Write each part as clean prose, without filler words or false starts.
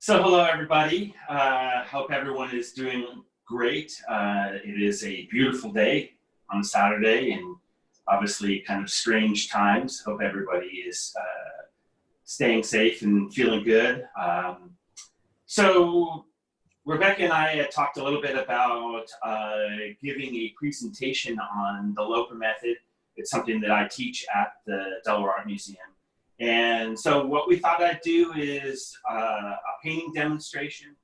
So hello everybody, hope everyone is doing great. It is a beautiful day on Saturday and obviously kind of strange times. Hope everybody is staying safe and feeling good. So Rebecca and I talked a little bit about giving a presentation on the Loker Method. It's something that I teach at the Delaware Art Museum. And so what we thought I'd do is a painting demonstration,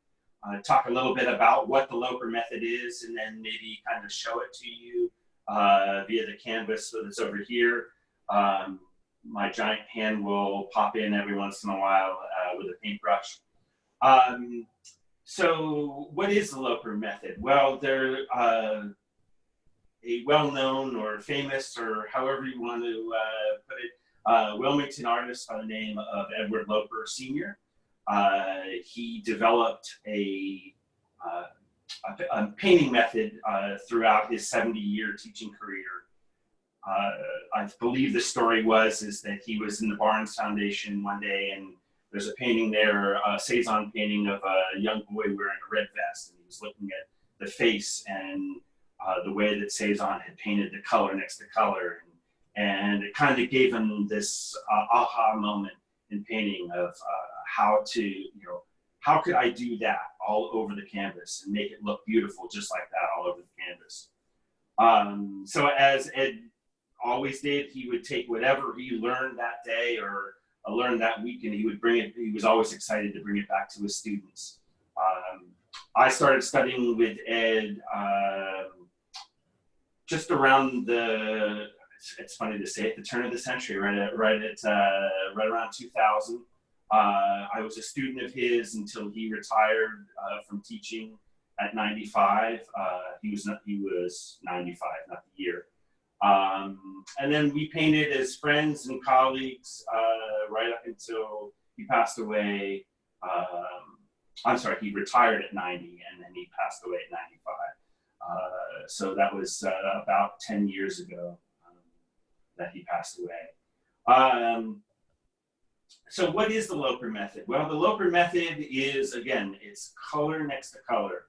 talk a little bit about what the Loper Method is, and then maybe kind of show it to you via the canvas that's over here. My giant hand will pop in every once in a while with a paintbrush. So what is the Loper Method? Well, they're a well-known or famous, or however you want to put it, Wilmington artist by the name of Edward Loper Sr. He developed a painting method throughout his 70-year teaching career. I believe the story is that he was in the Barnes Foundation one day, and there's a painting there, a Cezanne painting of a young boy wearing a red vest, and he was looking at the face and the way that Cezanne had painted the color next to color. And it kind of gave him this aha moment in painting of how how could I do that all over the canvas and make it look beautiful just like that all over the canvas. So as Ed always did, he would take whatever he learned that day or learned that week, and he would bring it. He was always excited to bring it back to his students. I started studying with Ed just around it's funny to say, at the turn of the century, right around 2000. I was a student of his until he retired from teaching at 95. He was 95, not the year. And then we painted as friends and colleagues right up until he passed away. I'm sorry, he retired at 90, and then he passed away at 95. So that was about 10 years ago that he passed away. So what is the Loper Method? Well, the Loper Method is, again, it's color next to color.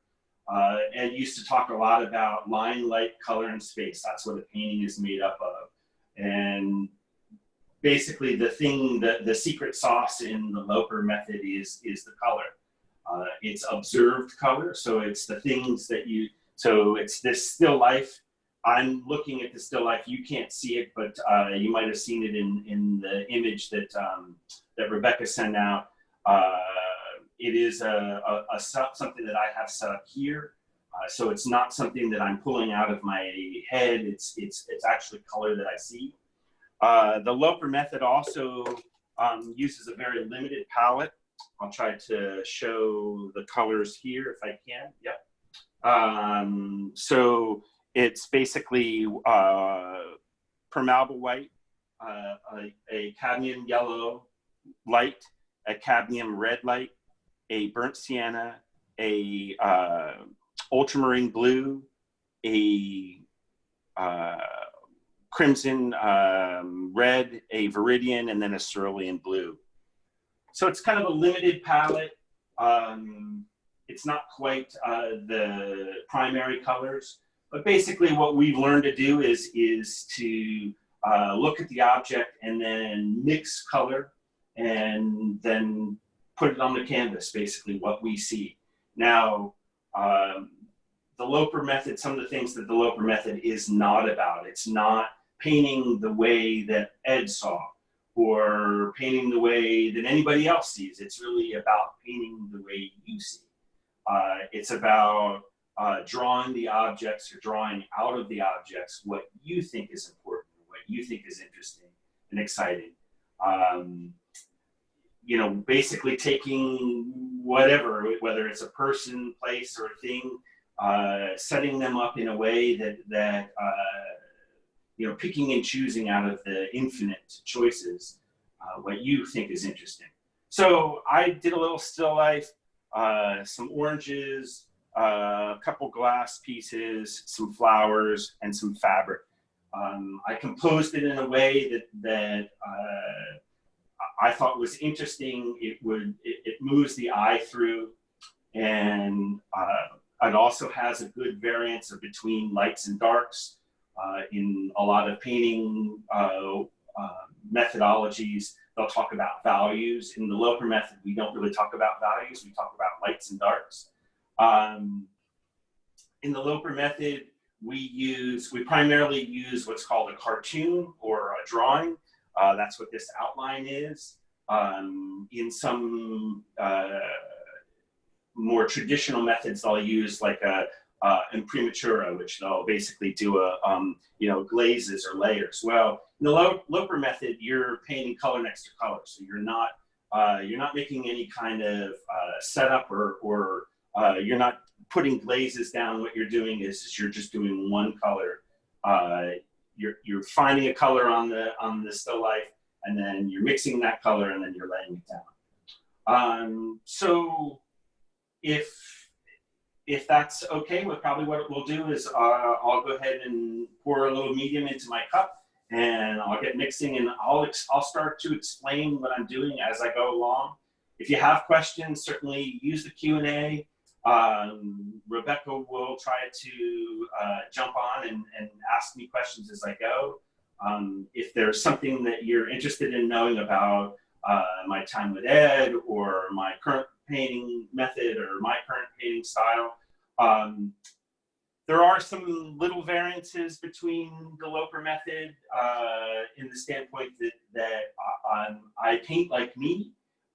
Ed used to talk a lot about line, light, color, and space. That's what a painting is made up of. And basically the secret sauce in the Loper Method is the color. It's observed color, so it's the things that so it's this still life. I'm looking at the still life. You can't see it, but you might have seen it in the image that that Rebecca sent out. It is something that I have set up here, so it's not something that I'm pulling out of my head. It's actually color that I see. The Loper Method also uses a very limited palette. I'll try to show the colors here if I can. Yep. So it's basically permeable white, a cadmium yellow light, a cadmium red light, a burnt sienna, a ultramarine blue, a crimson red, a viridian, and then a cerulean blue. So it's kind of a limited palette. It's not quite the primary colors. But basically what we've learned to do is to look at the object and then mix color and then put it on the canvas, basically what we see. Now, the Loper Method, some of the things that the Loper Method is not about. It's not painting the way that Ed saw or painting the way that anybody else sees. It's really about painting the way you see. It's about drawing the objects or drawing out of the objects what you think is important, what you think is interesting and exciting. Basically taking whatever, whether it's a person, place, or thing, setting them up in a way that picking and choosing out of the infinite choices what you think is interesting. So I did a little still life, some oranges, a couple glass pieces, some flowers, and some fabric. I composed it in a way that I thought was interesting. It moves the eye through, and it also has a good variance of between lights and darks. In a lot of painting methodologies, they'll talk about values. In the Loper method, we don't really talk about values. We talk about lights and darks. In the Loper method, we primarily use what's called a cartoon or a drawing. That's what this outline is. In some more traditional methods, they'll use like a imprimatura, which they'll basically do a glazes or layers. Well, in the Loper method, you're painting color next to color, so you're not making any kind of setup or you're not putting glazes down. What you're doing is you're just doing one color. You're finding a color on the still life, and then you're mixing that color, and then you're laying it down. So if that's okay, probably what we'll do is I'll go ahead and pour a little medium into my cup, and I'll get mixing, and I'll start to explain what I'm doing as I go along. If you have questions, certainly use the Q&A. Rebecca will try to jump on and ask me questions as I go. If there's something that you're interested in knowing about my time with Ed, or my current painting method, or my current painting style, there are some little variances between the Loker method in the standpoint that I paint like me,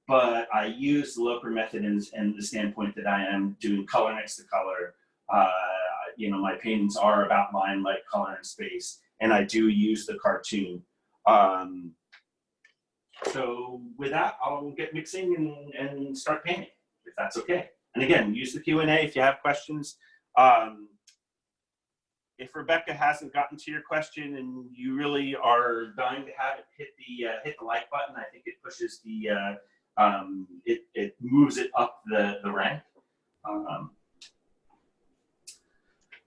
but I use the Loker method in the standpoint that I am doing color next to color. My paintings are about line, light, color, and space, and I do use the cartoon. So with that, I'll get mixing and start painting, if that's okay. And again, use the Q&A if you have questions. If Rebecca hasn't gotten to your question and you really are dying to have it, hit the like button. I think it pushes it moves it up the rank.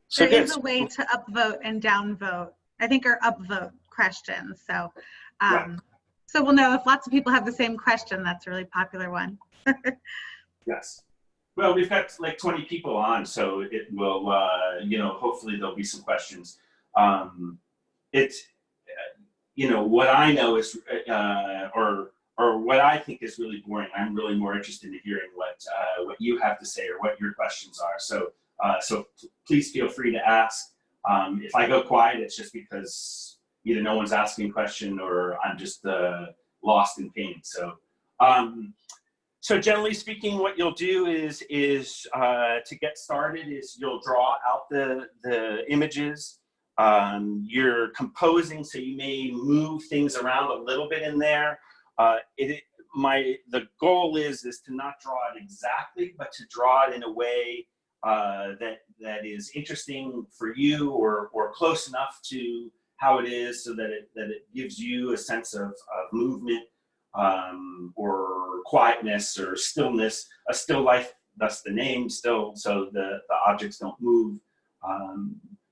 So there is a way to upvote and downvote, I think, or upvote questions. So, right. So we'll know if lots of people have the same question. That's a really popular one. Yes. Well, we've got like 20 people on, so it will, hopefully there'll be some questions. What I know is, or what I think is really boring. I'm really more interested in hearing what you have to say or what your questions are. So please feel free to ask. If I go quiet, it's just because either no one's asking a question or I'm just lost in pain. So generally speaking, what you'll do is to get started is you'll draw out the images. You're composing, so you may move things around a little bit in there. The goal is to not draw it exactly, but to draw it in a way that is interesting for you or close enough to how it is, so that it gives you a sense of movement or quietness or stillness. A still life, thus the name, still, so the objects don't move.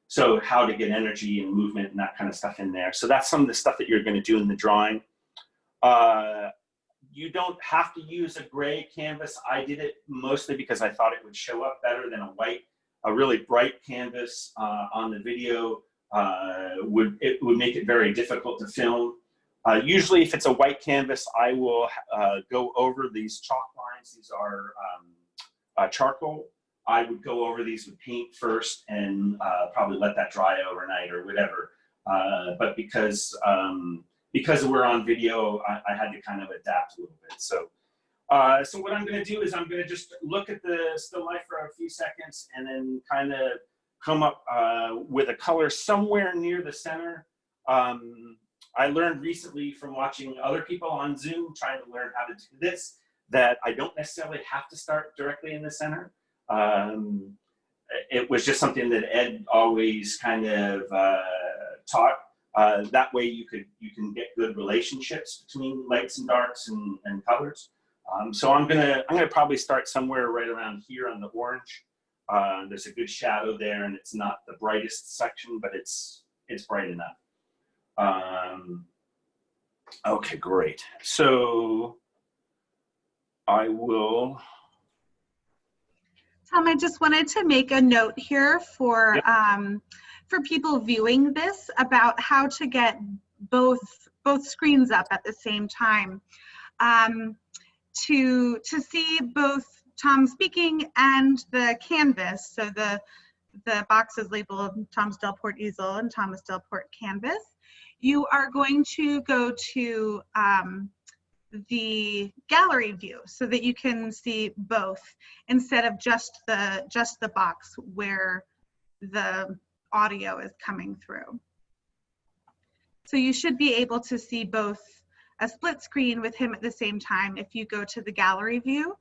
So how to get energy and movement and that kind of stuff in there. So that's some of the stuff that you're going to do in the drawing. You don't have to use a gray canvas. I did it mostly because I thought it would show up better than a really bright canvas on the video. It would make it very difficult to film. Usually if it's a white canvas, I will go over these chalk lines. These are charcoal. I would go over these with paint first and probably let that dry overnight or whatever. But because we're on video, I had to kind of adapt a little bit. So what I'm going to do is I'm going to just look at the still life for a few seconds and then kind of come up with a color somewhere near the center. I learned recently from watching other people on Zoom trying to learn how to do this, that I don't necessarily have to start directly in the center. It was just something that Ed always kind of taught. That way you can get good relationships between lights and darks and colors. So I'm gonna probably start somewhere right around here on the orange. There's a good shadow there, and it's not the brightest section, but it's bright enough. Okay, great. So I will. Tom, I just wanted to make a note here for people viewing this about how to get both screens up at the same time. To see both Tom speaking and the canvas, so the boxes labeled Thomas Del Porte easel and Thomas Del Porte canvas, you are going to go to the gallery view so that you can see both instead of just the box where the audio is coming through. So you should be able to see both a split screen with him at the same time if you go to the gallery view.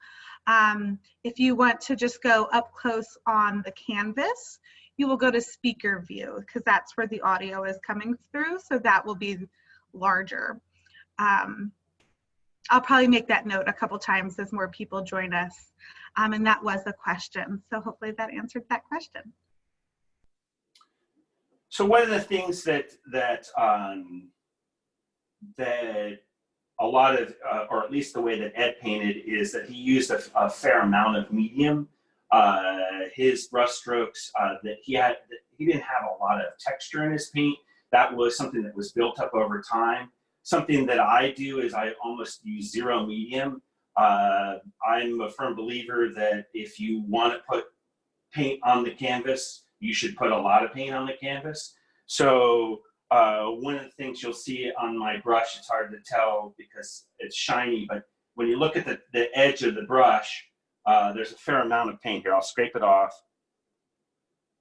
If you want to just go up close on the canvas, you will go to speaker view because that's where the audio is coming through, so that will be larger. I'll probably make that note a couple times as more people join us. And that was a question, so hopefully that answered that question. So one of the things that a lot of, or at least the way that Ed painted, is that he used a fair amount of medium. His brush strokes, he didn't have a lot of texture in his paint. That was something that was built up over time. Something that I do is I almost use zero medium. I'm a firm believer that if you want to put paint on the canvas, you should put a lot of paint on the canvas. So one of the things you'll see on my brush, it's hard to tell because it's shiny, but when you look at the edge of the brush, there's a fair amount of paint here. I'll scrape it off.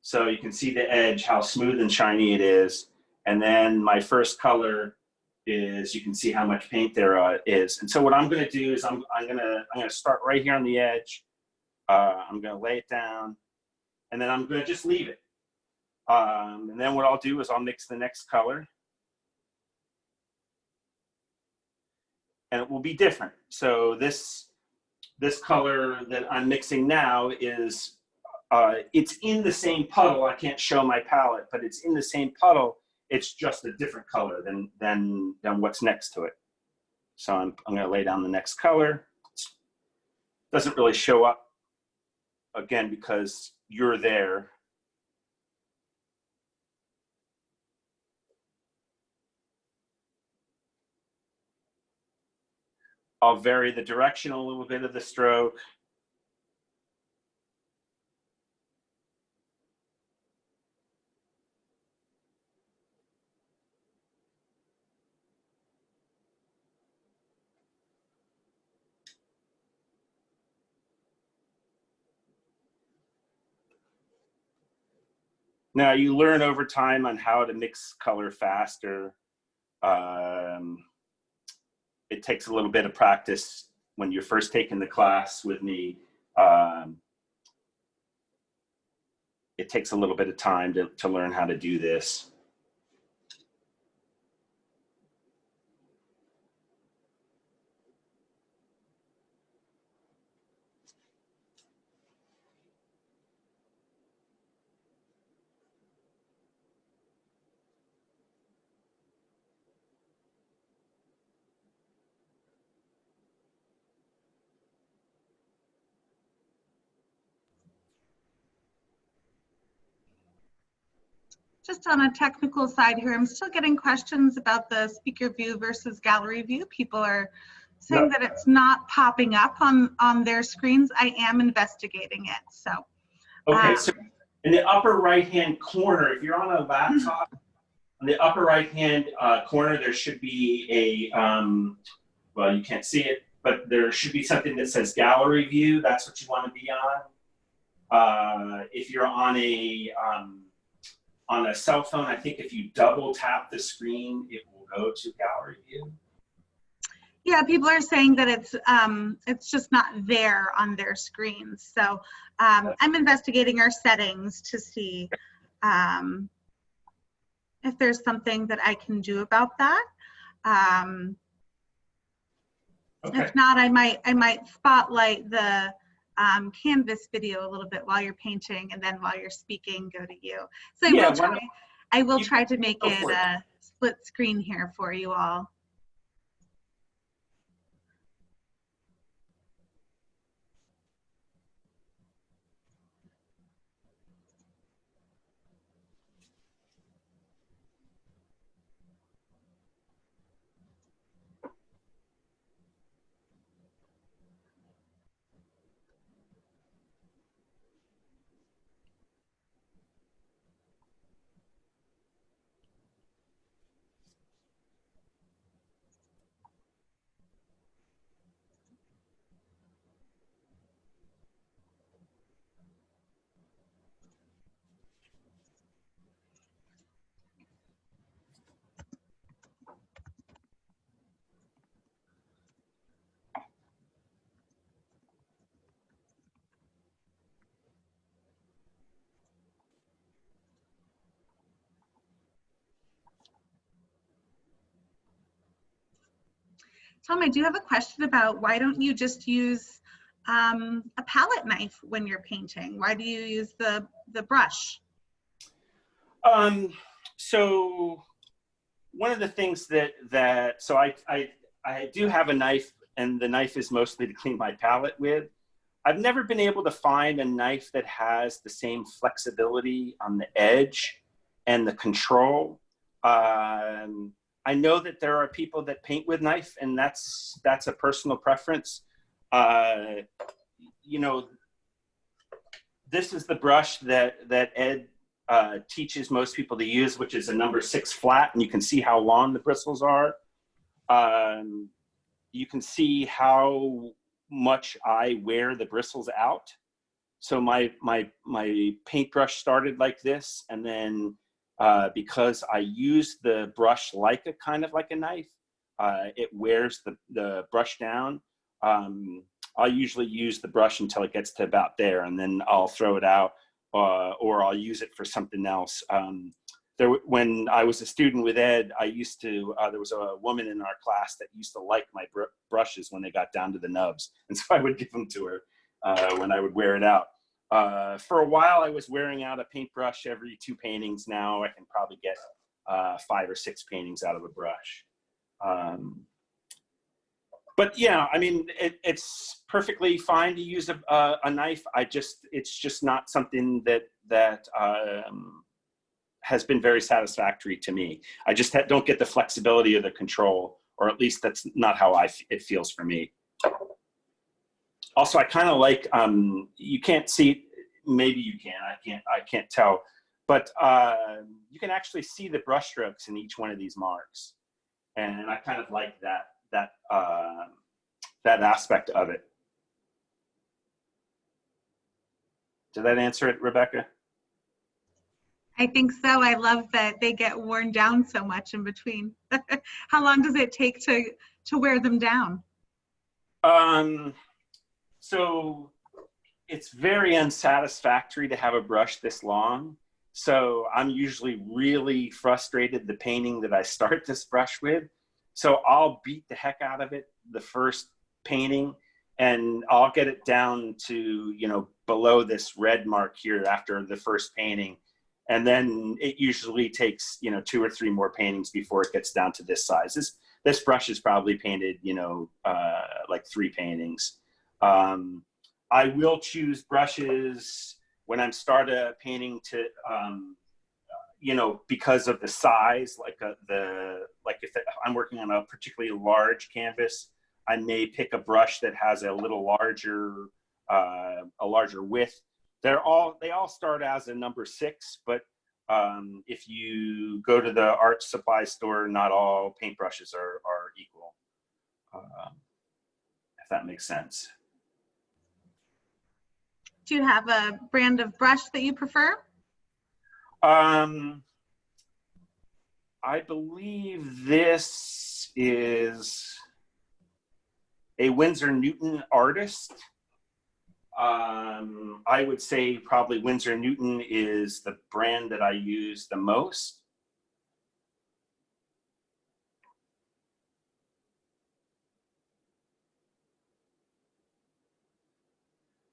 So you can see the edge, how smooth and shiny it is. And then my first color is, you can see how much paint there is. And so what I'm going to do is I'm going to start right here on the edge. I'm going to lay it down, and then I'm going to just leave it. And then what I'll do is I'll mix the next color, and it will be different. So this color that I'm mixing now is, it's in the same puddle. I can't show my palette, but it's in the same puddle. It's just a different color than what's next to it. So I'm going to lay down the next color. It doesn't really show up, again, because you're there. I'll vary the direction a little bit of the stroke. Now you learn over time on how to mix color faster. It takes a little bit of practice when you're first taking the class with me. It takes a little bit of time to learn how to do this. Just on a technical side here, I'm still getting questions about the speaker view versus gallery view. People are saying that it's not popping up on their screens. I am investigating it, so. Okay, so in the upper right-hand corner, if you're on a laptop, on the upper right-hand corner, there should be a, well, you can't see it, but there should be something that says gallery view. That's what you want to be on. If you're on a cell phone, I think if you double tap the screen, it will go to gallery view. Yeah, people are saying that it's just not there on their screens. So I'm investigating our settings to see if there's something that I can do about that. Okay. If not, I might spotlight the Canvas video a little bit while you're painting, and then while you're speaking, go to you. So I will try to make it a split screen here for you all. Tom, I do have a question about why don't you just use a palette knife when you're painting? Why do you use the brush? So one of the things so I do have a knife, and the knife is mostly to clean my palette with. I've never been able to find a knife that has the same flexibility on the edge and the control. I know that there are people that paint with knife, and that's a personal preference. You know, this is the brush that Ed teaches most people to use, which is a number 6 flat, and you can see how long the bristles are. You can see how much I wear the bristles out. So my paintbrush started like this, and then because I use the brush like a kind of like a knife, it wears the brush down. I'll usually use the brush until it gets to about there, and then I'll throw it out, or I'll use it for something else. When I was a student with Ed, I used to, there was a woman in our class that used to like my brushes when they got down to the nubs. And so I would give them to her when I would wear it out. For a while, I was wearing out a paintbrush every 2 paintings. Now I can probably get 5 or 6 paintings out of a brush. But yeah, I mean, it's perfectly fine to use a knife. It's just not something that has been very satisfactory to me. I just don't get the flexibility or the control, or at least that's not how it feels for me. Also, I kind of like, you can't see, maybe you can, I can't tell, but you can actually see the brush strokes in each one of these marks. And I kind of like that aspect of it. Did that answer it, Rebecca? I think so. I love that they get worn down so much in between. How long does it take to wear them down? So it's very unsatisfactory to have a brush this long. So I'm usually really frustrated the painting that I start this brush with. So I'll beat the heck out of it the first painting, and I'll get it down to, you know, below this red mark here after the first painting. And then it usually takes, you know, 2 or 3 more paintings before it gets down to this size. This brush is probably painted, you know, like 3 paintings. I will choose brushes when I'm start a painting to, you know, because of the size, like if I'm working on a particularly large canvas, I may pick a brush that has a little larger width. They all start as a number 6, but if you go to the art supply store, not all paintbrushes are equal, if that makes sense. Do you have a brand of brush that you prefer? I believe this is a Winsor Newton Artist. I would say probably Winsor Newton is the brand that I use the most.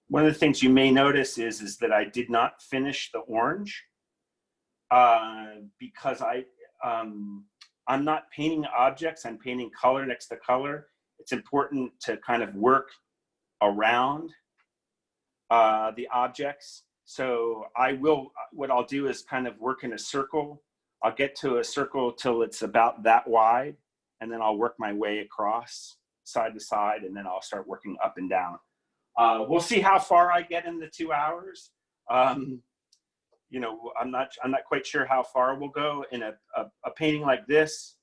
One of the things you may notice is that I did not finish the orange because I'm not painting objects, I'm painting color next to color. It's important to kind of work around the objects. So what I'll do is kind of work in a circle. I'll get to a circle till it's about that wide, and then I'll work my way across side to side, and then I'll start working up and down. We'll see how far I get in the 2 hours. You know, I'm not quite sure how far we'll go in a painting like this.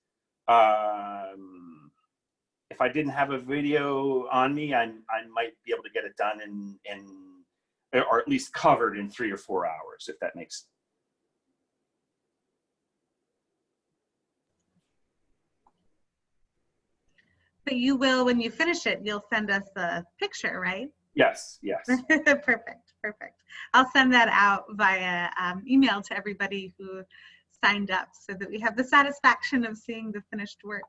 If I didn't have a video on me, I might be able to get it done or at least covered in 3 or 4 hours, if that makes sense. But you will, when you finish it, you'll send us a picture, right? Yes, yes. Perfect. I'll send that out via email to everybody who signed up so that we have the satisfaction of seeing the finished work.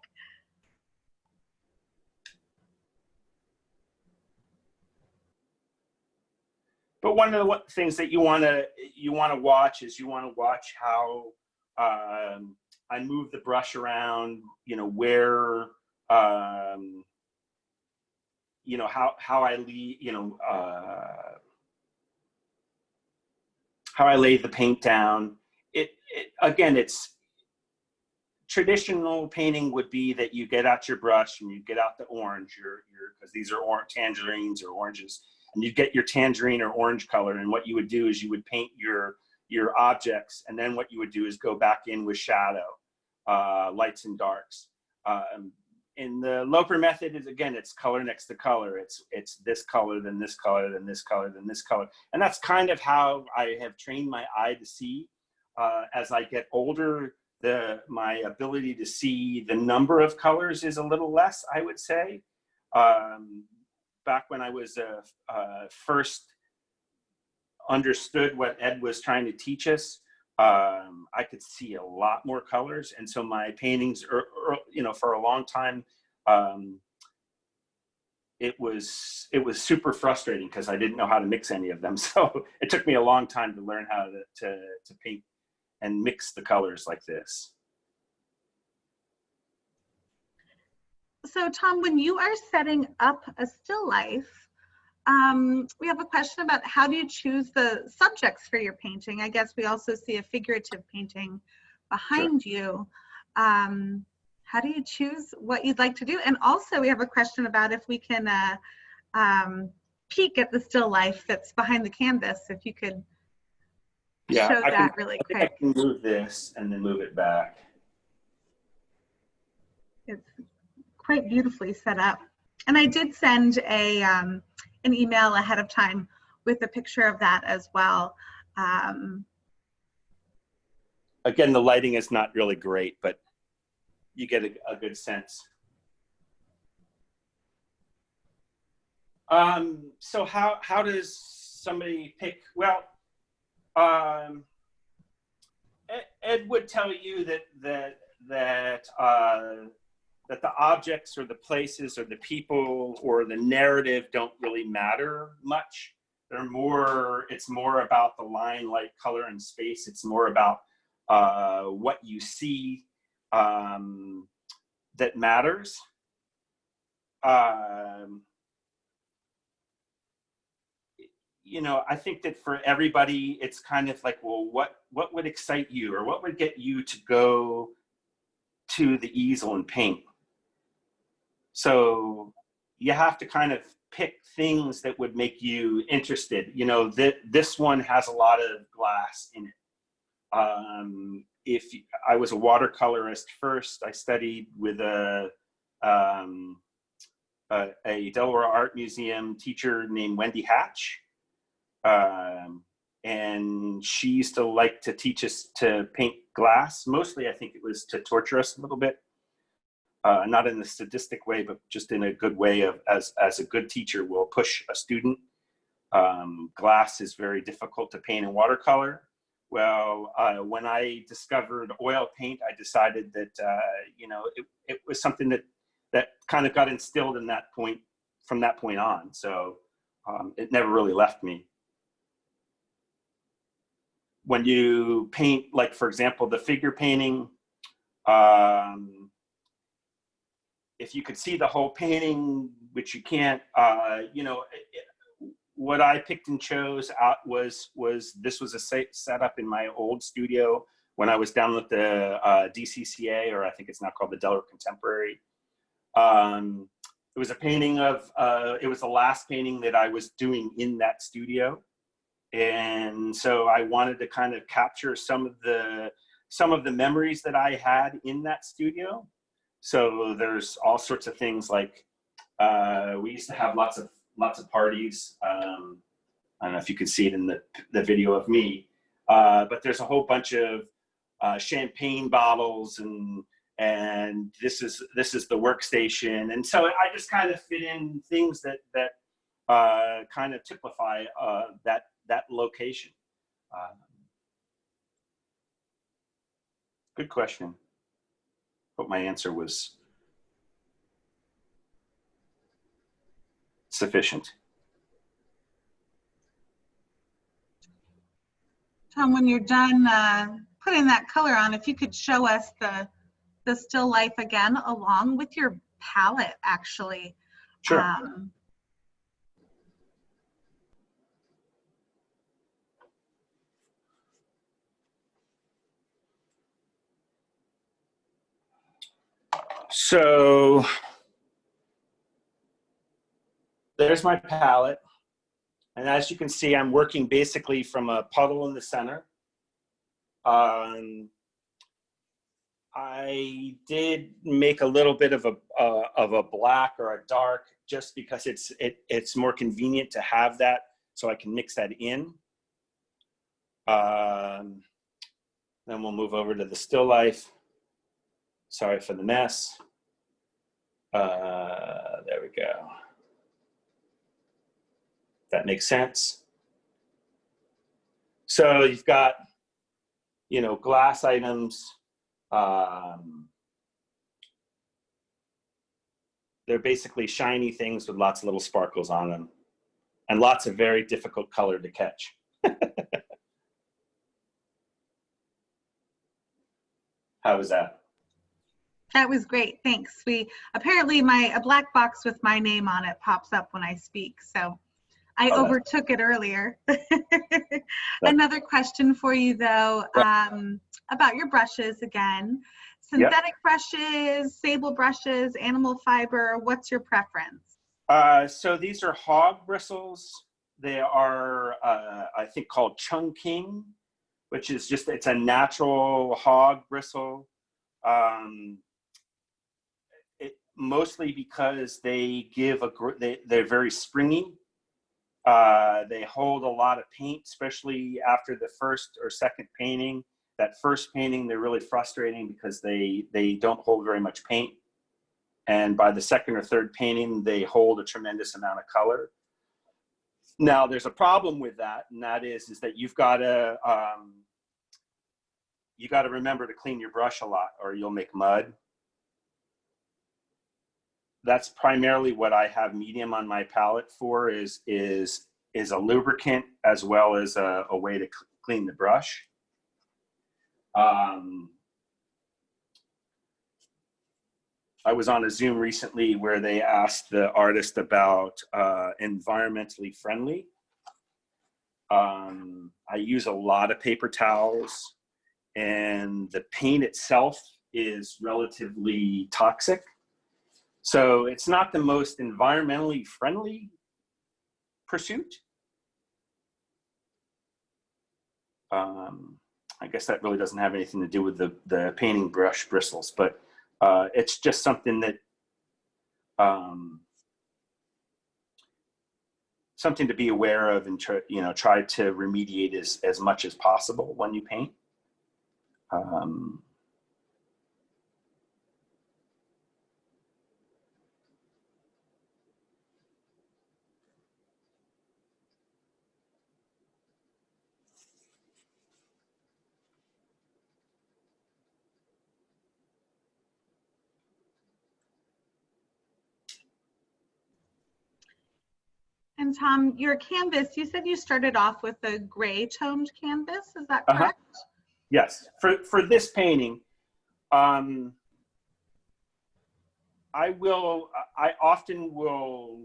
But one of the things that you want to watch is you want to watch how I move the brush around, you know, where, you know, how I leave, you know, how I lay the paint down. Again, it's traditional painting would be that you get out your brush and you get out the orange, because these are tangerines or oranges, and you get your tangerine or orange color, and what you would do is you would paint your objects, and then what you would do is go back in with shadow, lights and darks. In the Loper method, is again, it's color next to color. It's this color, then this color, then this color, then this color, and that's kind of how I have trained my eye to see. As I get older, my ability to see the number of colors is a little less, I would say. Back when I was first understood what Ed was trying to teach us, I could see a lot more colors, and so my paintings, you know, for a long time, it was super frustrating because I didn't know how to mix any of them. So it took me a long time to learn how to paint and mix the colors like this. So Tom, when you are setting up a still life, we have a question about how do you choose the subjects for your painting? I guess we also see a figurative painting behind Sure. you. How do you choose what you'd like to do? And also we have a question about if we can peek at the still life that's behind the canvas, if you could show that really quick. I can move this and then move it back. It's quite beautifully set up. And I did send an email ahead of time with a picture of that as well. Again, the lighting is not really great, but you get a good sense. So how does somebody pick? Well, Ed would tell you that the objects or the places or the people or the narrative don't really matter much. It's more about the line, light, color, and space. It's more about what you see that matters. You know, I think that for everybody, it's kind of like, well, what would excite you, or what would get you to go to the easel and paint? So you have to kind of pick things that would make you interested. You know, this one has a lot of glass in it. If I was a watercolorist first, I studied with a Delaware Art Museum teacher named Wendy Hatch. And she used to like to teach us to paint glass. Mostly, I think it was to torture us a little bit. Not in a sadistic way, but just in a good way of, as a good teacher will push a student. Glass is very difficult to paint in watercolor. Well, when I discovered oil paint, I decided that, you know, it was something that kind of got instilled in that point, from that point on. So it never really left me. When you paint, like, for example, the figure painting, if you could see the whole painting, which you can't, you know, what I picked and chose out was this was a setup in my old studio when I was down with the DCCA, or I think it's now called the Delaware Contemporary. It was a painting of, it was the last painting that I was doing in that studio. And so I wanted to kind of capture some of the memories that I had in that studio. So there's all sorts of things like, we used to have lots of parties. I don't know if you could see it in the video of me, but there's a whole bunch of champagne bottles, and this is the workstation. And so I just kind of fit in things that kind of typify that location. Good question. Hope my answer was sufficient. Tom, when you're done putting that color on, if you could show us the still life again along with your palette, actually. Sure. So there's my palette. And as you can see, I'm working basically from a puddle in the center. I did make a little bit of a black or a dark just because it's more convenient to have that, so I can mix that in. Then we'll move over to the still life. Sorry for the mess. There we go. That makes sense. So you've got, you know, glass items. They're basically shiny things with lots of little sparkles on them and lots of very difficult color to catch. How was that? That was great, thanks. Apparently a black box with my name on it pops up when I speak, so I overtook it earlier. Another question for you though, about your brushes again. Synthetic brushes, sable brushes, animal fiber, what's your preference? So these are hog bristles. They are, I think, called Chungking, which is just, it's a natural hog bristle. Mostly because they give they're very springy. They hold a lot of paint, especially after the first or second painting. That first painting, they're really frustrating because they don't hold very much paint. And by the second or third painting, they hold a tremendous amount of color. Now, there's a problem with that, and that is that you got to remember to clean your brush a lot, or you'll make mud. That's primarily what I have medium on my palette for, is a lubricant as well as a way to clean the brush. I was on a Zoom recently where they asked the artist about environmentally friendly. I use a lot of paper towels, and the paint itself is relatively toxic. So it's not the most environmentally friendly pursuit. I guess that really doesn't have anything to do with the painting brush bristles, but it's just something that something to be aware of and try to remediate as much as possible when you paint. And Tom, your canvas, you said you started off with a gray toned canvas, is that correct? Yes, for this painting, I often will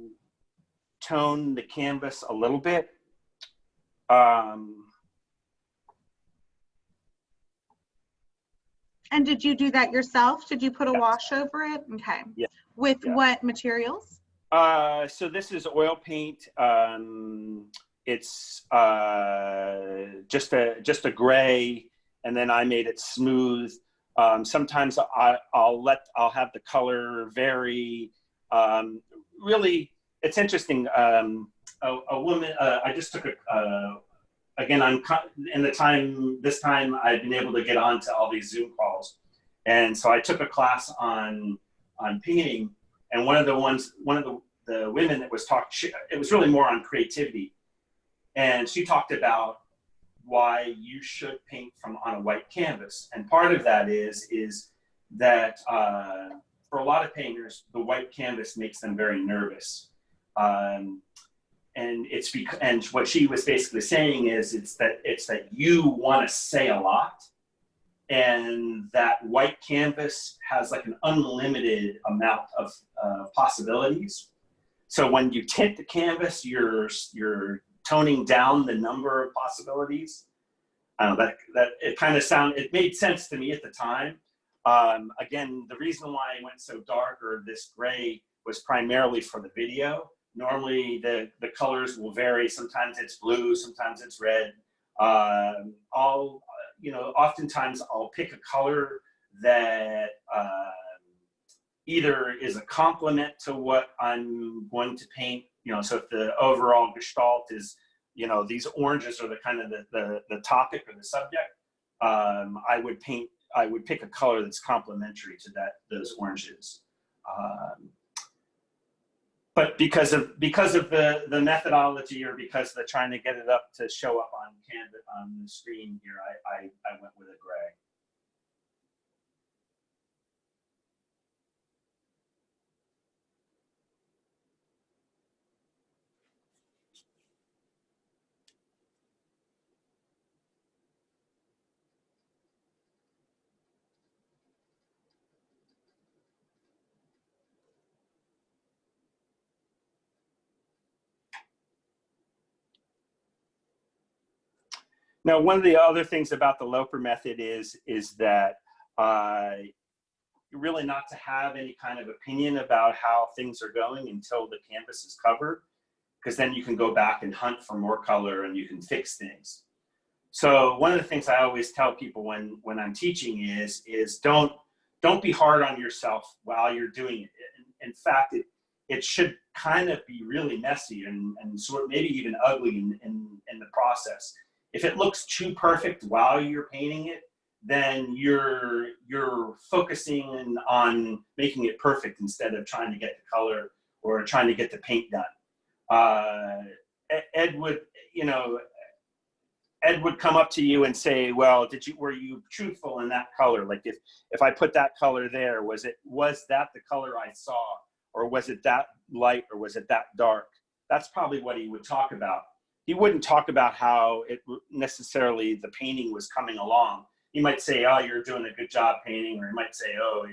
tone the canvas a little bit. And did you do that yourself? Did you put a wash over it? Okay. Yeah. With what materials? So this is oil paint. It's just a gray, and then I made it smooth. Sometimes I'll have the color vary. Really, it's interesting. A woman, I just took again, I'm in this time I've been able to get onto all these Zoom calls. And so I took a class on painting, and one of the women that was talking, it was really more on creativity. And she talked about why you should paint on a white canvas. And part of that is that for a lot of painters, the white canvas makes them very nervous. And and what she was basically saying is it's that you want to say a lot, and that white canvas has like an unlimited amount of possibilities. So when you tint the canvas, you're toning down the number of possibilities. That it made sense to me at the time. Again, the reason why I went so dark or this gray was primarily for the video. Normally the colors will vary. Sometimes it's blue, sometimes it's red. Oftentimes I'll pick a color that either is a complement to what I'm going to paint. So if the overall gestalt is, these oranges are the kind of the topic or the subject, I would pick a color that's complementary to those oranges. But because of the methodology, or because they're trying to get it up to show up on the screen here, I went with a gray. Now, one of the other things about the Loper method is that really not to have any kind of opinion about how things are going until the canvas is covered, because then you can go back and hunt for more color and you can fix things. So one of the things I always tell people when I'm teaching is don't be hard on yourself while you're doing it. In fact, it should kind of be really messy and sort of maybe even ugly in the process. If it looks too perfect while you're painting it, then you're focusing on making it perfect instead of trying to get the color or trying to get the paint done. Ed would come up to you and say, well, were you truthful in that color? Like if I put that color there, was that the color I saw, or was it that light, or was it that dark? That's probably what he would talk about. He wouldn't talk about how necessarily the painting was coming along. He might say, oh, you're doing a good job painting, or he might say, oh,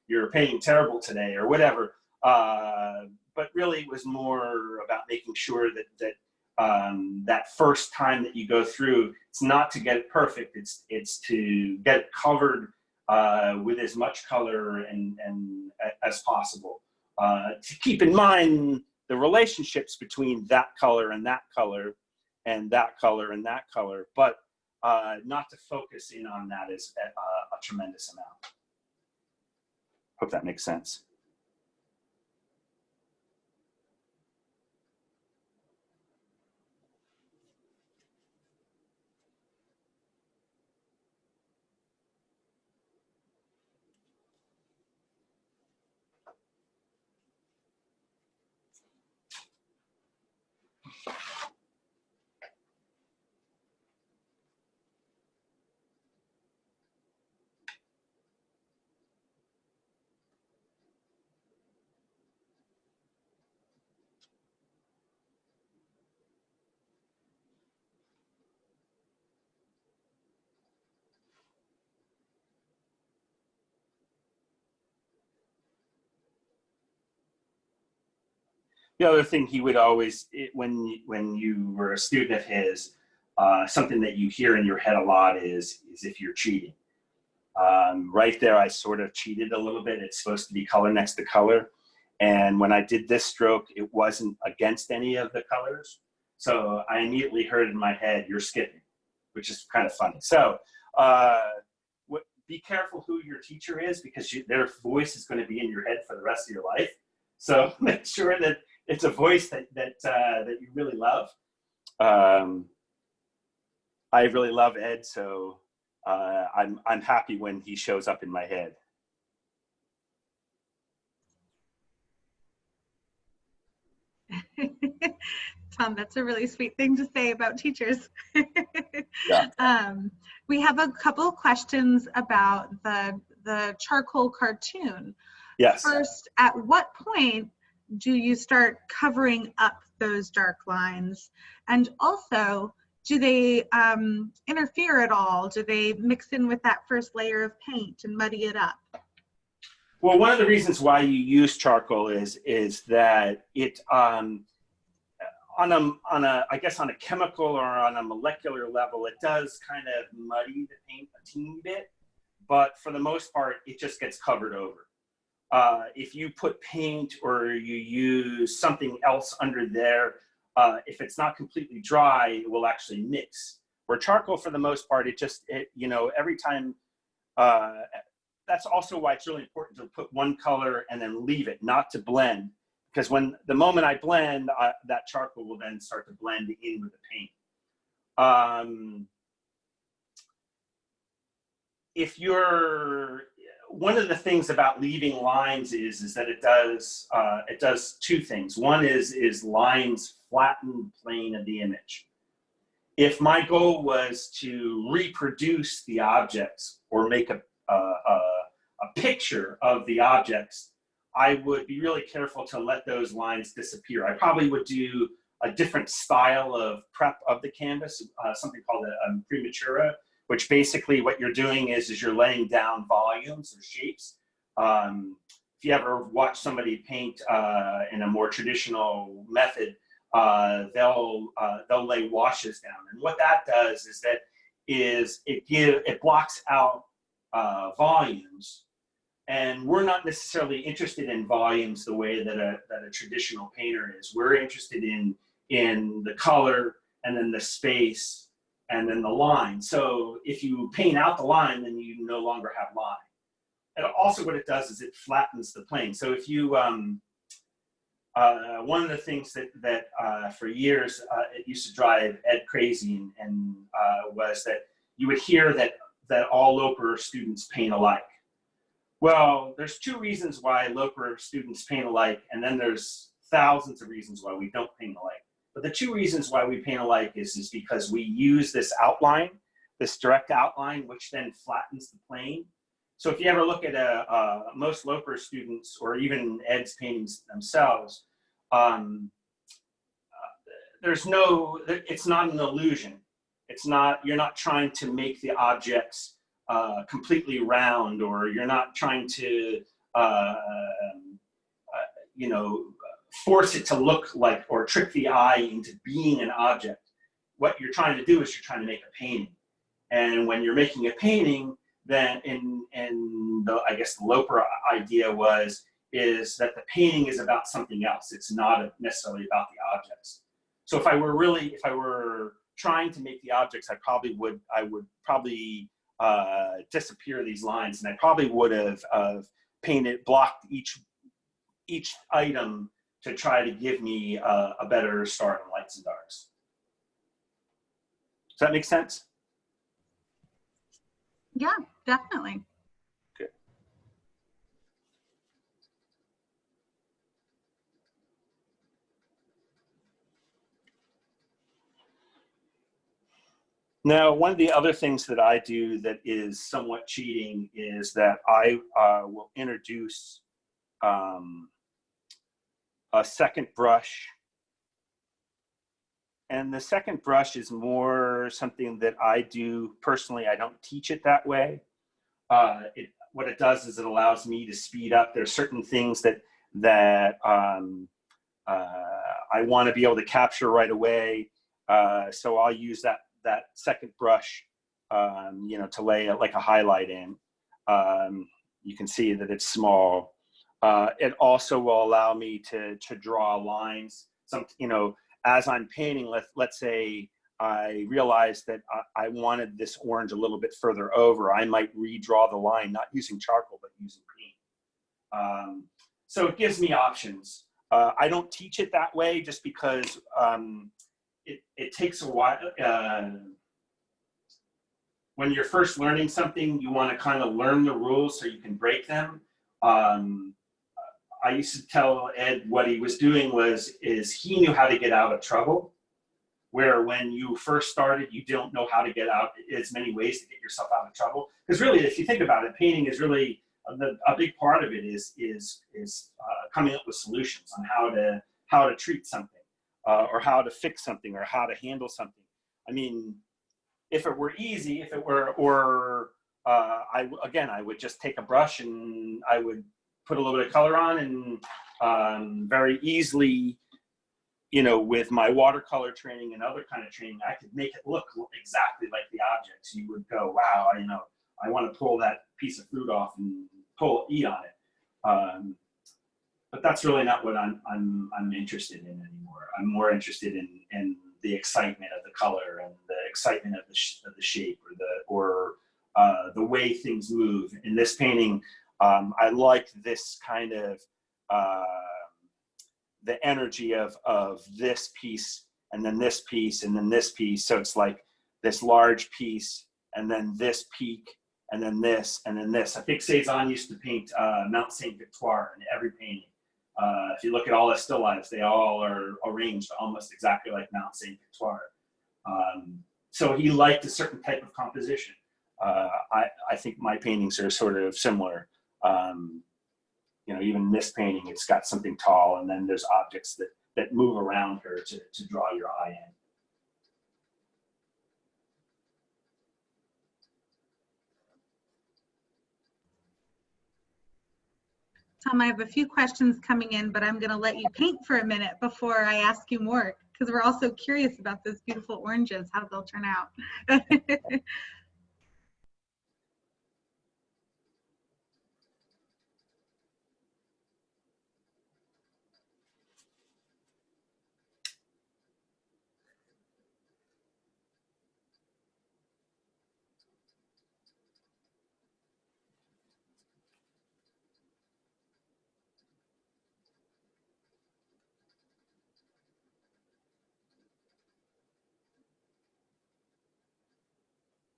you're painting terrible today, or whatever. But really it was more about making sure that that first time that you go through, it's not to get it perfect, it's to get it covered with as much color and as possible. To keep in mind the relationships between that color and that color and that color and that color, but not to focus in on that as a tremendous amount. Hope that makes sense. The other thing he would always, when you were a student of his, something that you hear in your head a lot is if you're cheating. Right there, I sort of cheated a little bit. It's supposed to be color next to color. And when I did this stroke, it wasn't against any of the colors. So I immediately heard in my head, you're skipping, which is kind of funny. So be careful who your teacher is, because their voice is going to be in your head for the rest of your life. So make sure that it's a voice that you really love. I really love Ed, so I'm happy when he shows up in my head. Tom, that's a really sweet thing to say about teachers. Yeah. We have a couple questions about the charcoal cartoon. Yes. First, at what point do you start covering up those dark lines? And also, do they interfere at all? Do they mix in with that first layer of paint and muddy it up? Well, one of the reasons why you use charcoal is that it on a I guess on a chemical or on a molecular level, it does kind of muddy the paint a teeny bit, but for the most part, it just gets covered over. If you put paint or you use something else under there, if it's not completely dry, it will actually mix. Where charcoal, for the most part, you know, every time. That's also why it's really important to put one color and then leave it, not to blend, because the moment I blend, that charcoal will then start to blend in with the paint. One of the things about leaving lines is that it does two things. One is lines flatten the plane of the image. If my goal was to reproduce the objects or make a picture of the objects, I would be really careful to let those lines disappear. I probably would do a different style of prep of the canvas, something called a prematura, which basically what you're doing is you're laying down volumes or shapes. If you ever watch somebody paint in a more traditional method, they'll lay washes down, and what that does is it blocks out volumes, and we're not necessarily interested in volumes the way that a traditional painter is. We're interested in the color and then the space and then the line. So if you paint out the line, then you no longer have line. And also what it does is it flattens the plane. So if you one of the things that for years it used to drive Ed crazy and was that you would hear that all Loper students paint alike. Well, there's two reasons why Loper students paint alike, and then there's thousands of reasons why we don't paint alike. But the two reasons why we paint alike is because we use this outline, this direct outline, which then flattens the plane. So if you ever look at most Loper students, or even Ed's paintings themselves, it's not an illusion. You're not trying to make the objects completely round, or you're not trying to, force it to look like, or trick the eye into being an object. What you're trying to do is you're trying to make a painting. And when you're making a painting, then I guess the Loper idea is that the painting is about something else. It's not necessarily about the objects. So if I were trying to make the objects, I would probably disappear these lines, and I probably would have blocked each item to try to give me a better start on lights and darks. Does that make sense? Yeah, definitely. Good. Now, one of the other things that I do that is somewhat cheating is that I will introduce a second brush. And the second brush is more something that I do personally. I don't teach it that way. What it does is it allows me to speed up. There's certain things that I want to be able to capture right away. So I'll use that second brush, to lay like a highlight in. You can see that it's small. It also will allow me to draw lines. As I'm painting, let's say I realized that I wanted this orange a little bit further over. I might redraw the line, not using charcoal, but using paint. So it gives me options. I don't teach it that way just because it takes a while. When you're first learning something, you want to kind of learn the rules so you can break them. I used to tell Ed what he was doing is he knew how to get out of trouble, where when you first started, you don't know how to get out. There's many ways to get yourself out of trouble. Because really, if you think about it, painting is really a big part of it is coming up with solutions on how to treat something. or how to fix something or how to handle something. I mean, if it were easy, if it were, or I would just take a brush and I would put a little bit of color on, and very easily, you know, with my watercolor training and other kind of training, I could make it look exactly like the objects. You would go, wow, you know, I want to pull that piece of fruit off and eat on it. But that's really not what I'm interested in anymore. I'm more interested in the excitement of the color and the excitement of the shape or the way things move. In this painting, I like this kind of the energy of this piece and then this piece and then this piece. So it's like this large piece and then this peak and then this and then this. I think Cézanne used to paint Mount Saint Victoire in every painting. If you look at all the still lifes, they all are arranged almost exactly like Mount Saint Victoire. So he liked a certain type of composition. I think my paintings are sort of similar. You know, even this painting, it's got something tall, and then there's objects that move around her to draw your eye in. Tom, I have a few questions coming in, but I'm going to let you paint for a minute before I ask you more, because we're also curious about those beautiful oranges, how they'll turn out.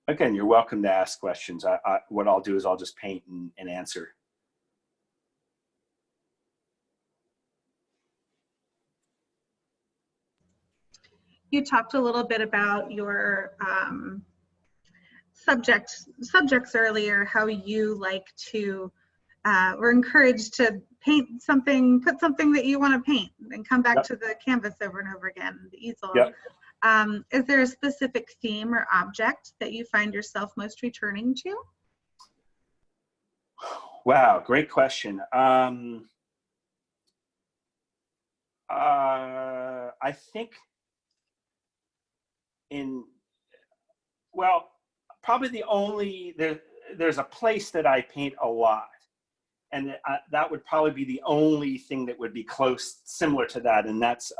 Again, you're welcome to ask questions. What I'll do is I'll just paint and answer. You talked a little bit about your subjects earlier, how you like to, were encouraged to paint something, put something that you want to paint and come back to the canvas over and over again, the easel. Yep. Is there a specific theme or object that you find yourself most returning to? Wow, great question. I think probably there's a place that I paint a lot, and that would probably be the only thing that would be similar to that, and that's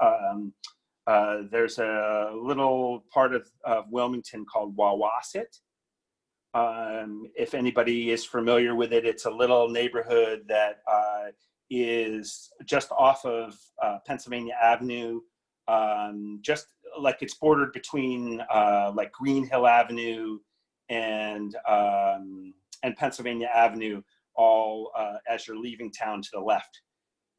there's a little part of Wilmington called Wawasset. If anybody is familiar with it, it's a little neighborhood that is just off of Pennsylvania Avenue, just like it's bordered between like Green Hill Avenue and Pennsylvania Avenue, all as you're leaving town to the left.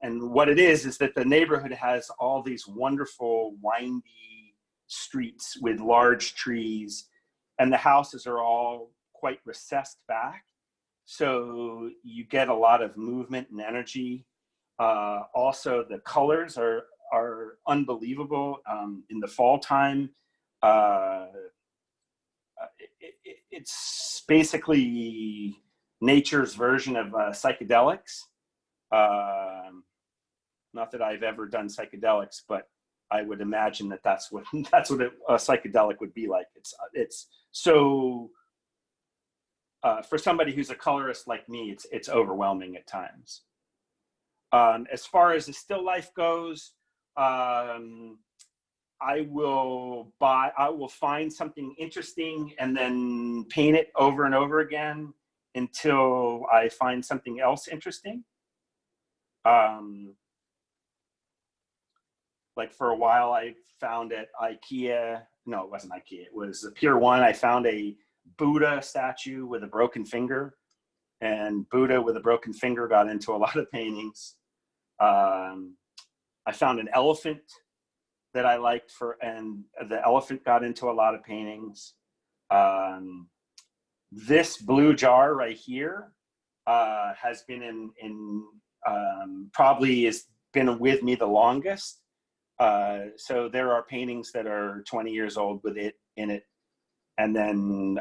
And what it is that the neighborhood has all these wonderful windy streets with large trees, and the houses are all quite recessed back. So you get a lot of movement and energy. Also, the colors are unbelievable. In the fall time, it's basically nature's version of psychedelics. Not that I've ever done psychedelics, but I would imagine that that's what a psychedelic would be like. It's so for somebody who's a colorist like me, it's overwhelming at times. As far as the still life goes, I will find something interesting and then paint it over and over again until I find something else interesting. Like for a while, I found at IKEA, no, it wasn't IKEA, it was Pier 1. I found a Buddha statue with a broken finger, and Buddha with a broken finger got into a lot of paintings. I found an elephant that I liked and the elephant got into a lot of paintings. This blue jar right here has been probably has been with me the longest. So there are paintings that are 20 years old with it in it. And then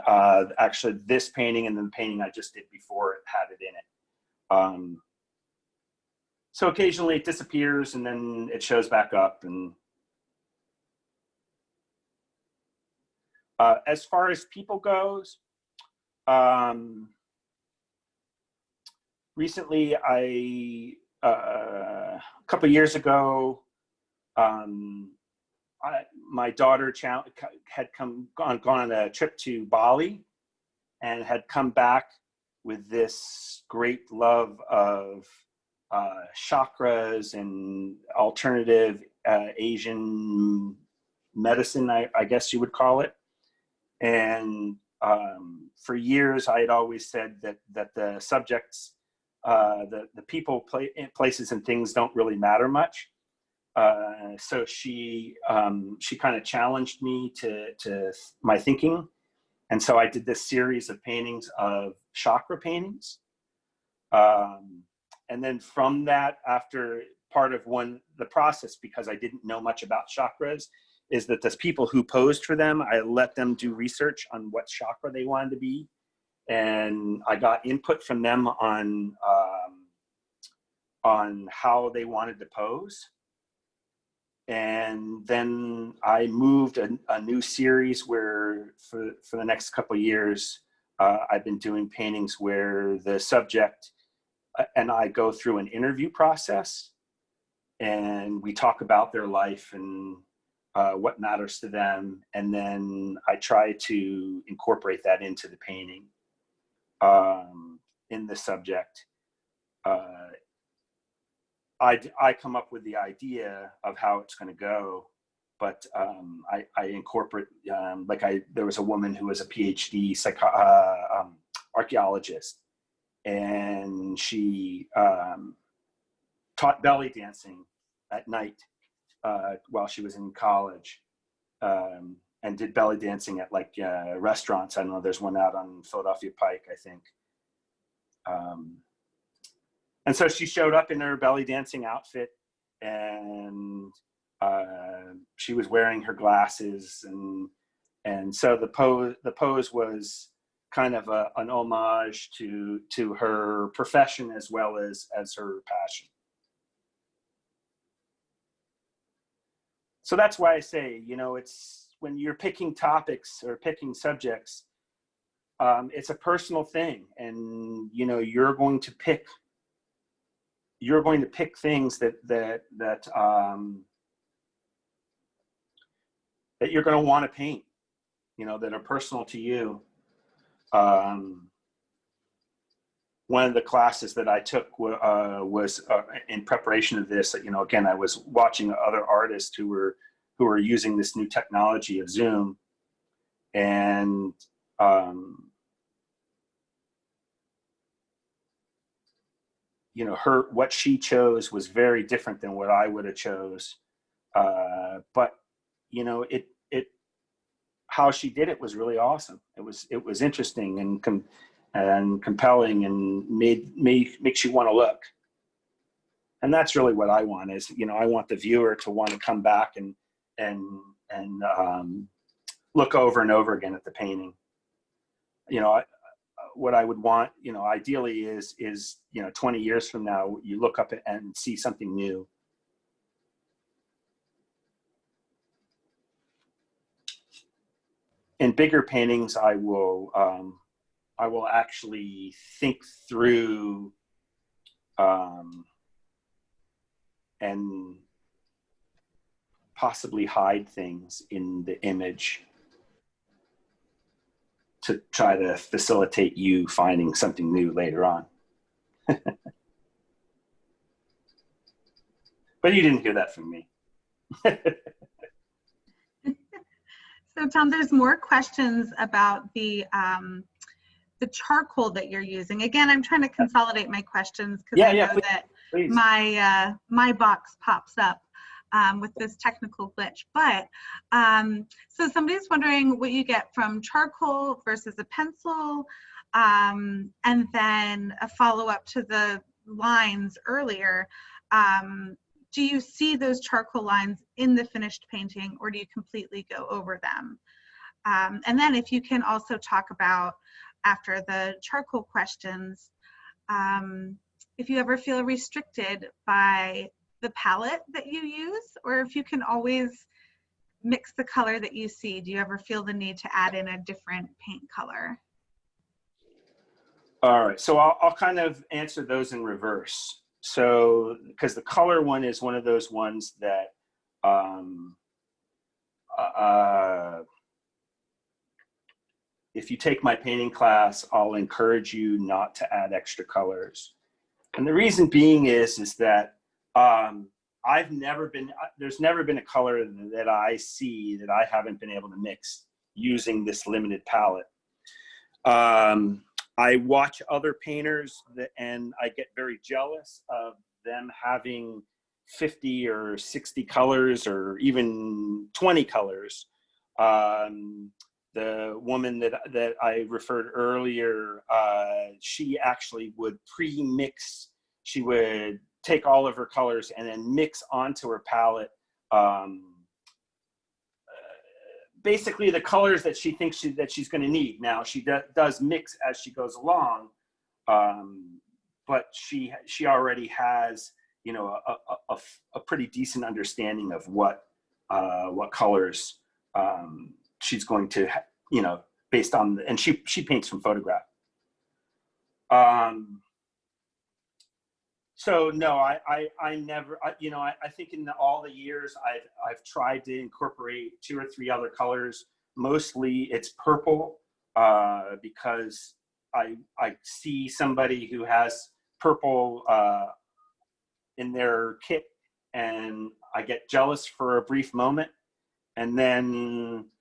actually this painting and then the painting I just did before it had it in it. So occasionally it disappears and then it shows back up. And as far as people goes, recently a couple of years ago, my daughter had gone on a trip to Bali and had come back with this great love of chakras and alternative Asian medicine, I guess you would call it. And for years, I had always said that the subjects, the people, places, and things don't really matter much. So she kind of challenged me to my thinking. And so I did this series of paintings of chakra paintings. And then from that, after part of the process, because I didn't know much about chakras, is that the people who posed for them, I let them do research on what chakra they wanted to be. And I got input from them on how they wanted to pose. And then I moved a new series where for the next couple of years, I've been doing paintings where the subject and I go through an interview process and we talk about their life and what matters to them. And then I try to incorporate that into the painting in the subject. I come up with the idea of how it's going to go, but I incorporate, there was a woman who was a PhD archaeologist, and she taught belly dancing at night while she was in college, and did belly dancing at restaurants. I don't know, there's one out on Philadelphia Pike, I think. And so she showed up in her belly dancing outfit, and she was wearing her glasses, and so the pose was kind of an homage to her profession as well as her passion. So that's why I say, it's when you're picking topics or picking subjects, it's a personal thing, and you're going to pick things that you're going to want to paint, that are personal to you. One of the classes that I took was in preparation of this. Again, I was watching other artists who were using this new technology of Zoom, and what she chose was very different than what I would have chose. But how she did it was really awesome. It was interesting and compelling, and makes you want to look. And that's really what I want is, I want the viewer to want to come back and look over and over again at the painting. What I would want, ideally is 20 years from now, you look up and see something new. In bigger paintings, I will actually think through and possibly hide things in the image to try to facilitate you finding something new later on. But you didn't hear that from me. So Tom, there's more questions about the charcoal that you're using. Again, I'm trying to consolidate my questions because I know that please. My box pops up with this technical glitch. But so somebody's wondering what you get from charcoal versus a pencil, and then a follow-up to the lines earlier. do you see those charcoal lines in the finished painting, or do you completely go over them? And then if you can also talk about, after the charcoal questions, if you ever feel restricted by the palette that you use, or if you can always mix the color that you see. Do you ever feel the need to add in a different paint color? All right, so I'll kind of answer those in reverse. So, because the color one is one of those ones that if you take my painting class, I'll encourage you not to add extra colors. And the reason being is that there's never been a color that I see that I haven't been able to mix using this limited palette. I watch other painters and I get very jealous of them having 50 or 60 colors or even 20 colors. The woman that I referred earlier, she actually would pre-mix. She would take all of her colors and then mix onto her palette basically the colors that she thinks that she's going to need. Now she does mix as she goes along, but she already has, you know, a pretty decent understanding of what colors she's going to, you know, based on, and she paints from photograph. So no, I never, you know, I think in all the years I've tried to incorporate 2 or 3 other colors. Mostly it's purple, because I see somebody who has purple in their kit and I get jealous for a brief moment, and then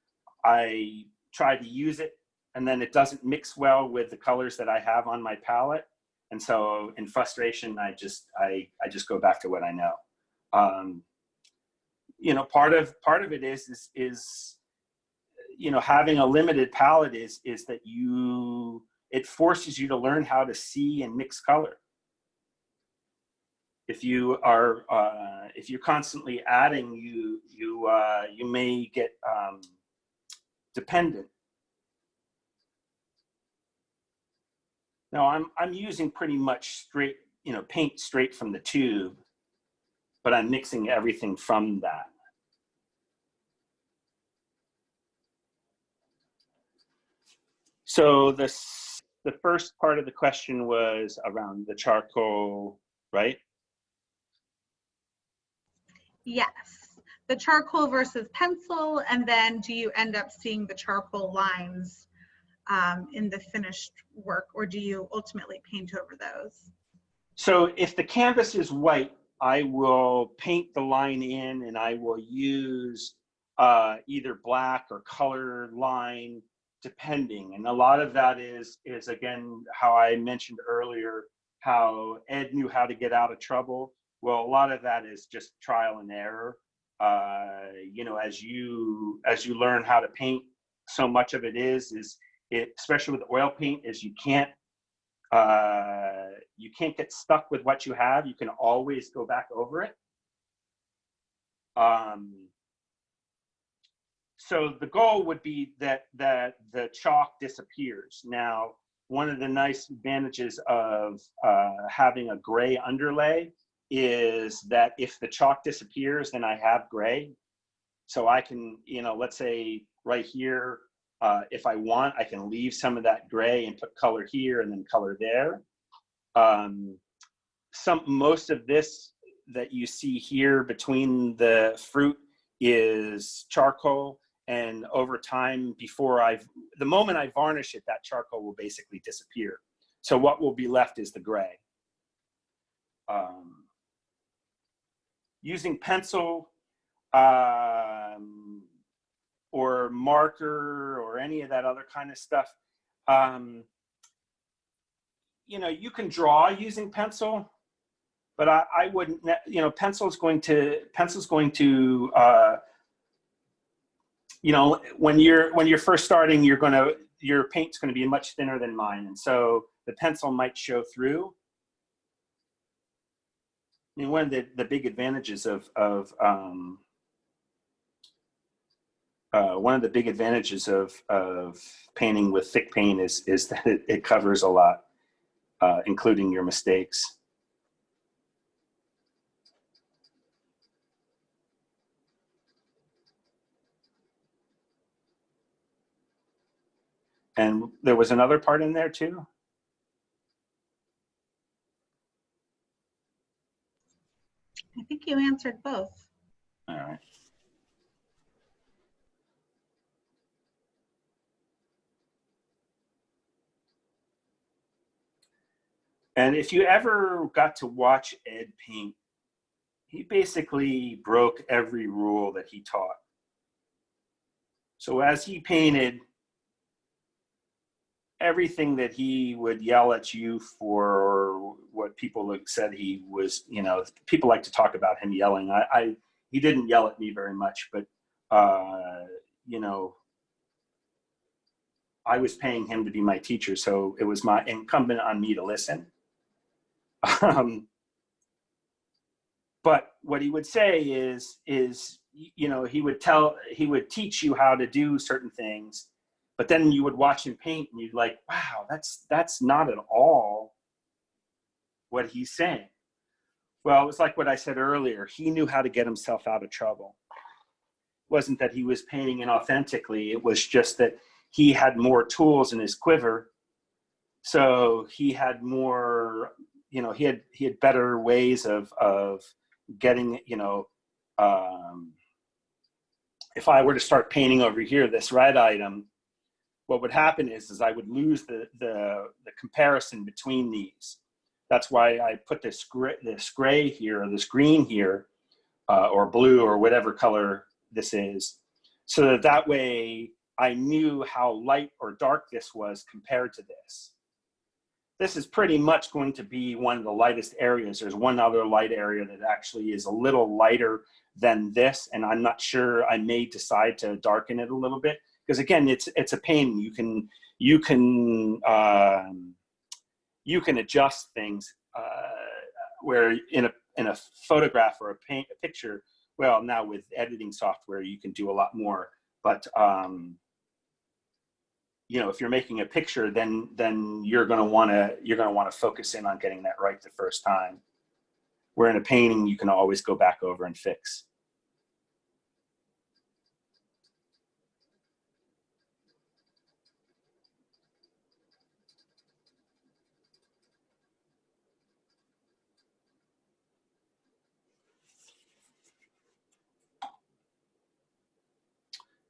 I try to use it, and then it doesn't mix well with the colors that I have on my palette. And so in frustration, I just go back to what I know. You know, part of it is, you know, having a limited palette is that it forces you to learn how to see and mix color. If you are, if you're constantly adding, you may get dependent. No, I'm using pretty much straight, you know, paint straight from the tube, but I'm mixing everything from that. So the first part of the question was around the charcoal, right? Yes, the charcoal versus pencil, and then do you end up seeing the charcoal lines in the finished work, or do you ultimately paint over those? So if the canvas is white, I will paint the line in, and I will use either black or color line, depending. And a lot of that is again, how I mentioned earlier, how Ed knew how to get out of trouble. Well, a lot of that is just trial and error. You know, as you learn how to paint, so much of it is especially with oil paint, is you can't get stuck with what you have. You can always go back over it. So the goal would be that the chalk disappears. Now, one of the nice advantages of having a gray underlay is that if the chalk disappears, then I have gray. So I can, you know, let's say right here, if I want, I can leave some of that gray and put color here and then color there. Most of this that you see here between the fruit is charcoal, and over time, the moment I varnish it, that charcoal will basically disappear. So what will be left is the gray. Using pencil or marker or any of that other kind of stuff, you know, you can draw using pencil, but I wouldn't, you know, pencil's going to you know, when you're first starting, your paint's going to be much thinner than mine, and so the pencil might show through. I mean, one of the big advantages of painting with thick paint is that it covers a lot, including your mistakes. And there was another part in there too? I think you answered both. All right. And if you ever got to watch Ed paint, he basically broke every rule that he taught. So as he painted, everything that he would yell at you for, what people said he was, you know, people like to talk about him yelling. He didn't yell at me very much, but, you know, I was paying him to be my teacher, so it was my incumbent on me to listen. But what he would say is, you know, he would teach you how to do certain things, but then you would watch him paint and you'd like, wow, that's not at all what he's saying. Well, it was like what I said earlier. He knew how to get himself out of trouble. It wasn't that he was painting inauthentically. It was just that he had more tools in his quiver. So he had more, you know, he had better ways of getting, you know, if I were to start painting over here, this red item, what would happen is I would lose the comparison between these. That's why I put this gray here, or this green here, or blue, or whatever color this is, so that way I knew how light or dark this was compared to this. This is pretty much going to be one of the lightest areas. There's one other light area that actually is a little lighter than this, and I'm not sure, I may decide to darken it a little bit, because again, it's a painting. You can adjust things where in a photograph or a picture. Well, now with editing software, you can do a lot more. But you know, if you're making a picture, then you're going to want to focus in on getting that right the first time. Where in a painting, you can always go back over and fix.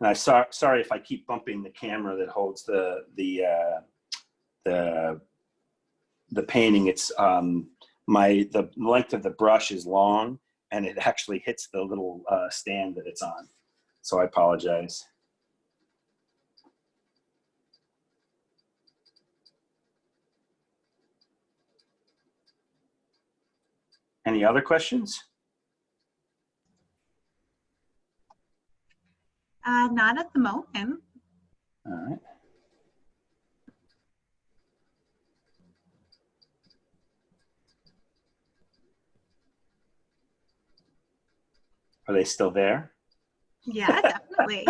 And sorry if I keep bumping the camera that holds the painting. It's the length of the brush is long, and it actually hits the little stand that it's on. So I apologize. Any other questions? Not at the moment. All right. Are they still there? Yeah, definitely.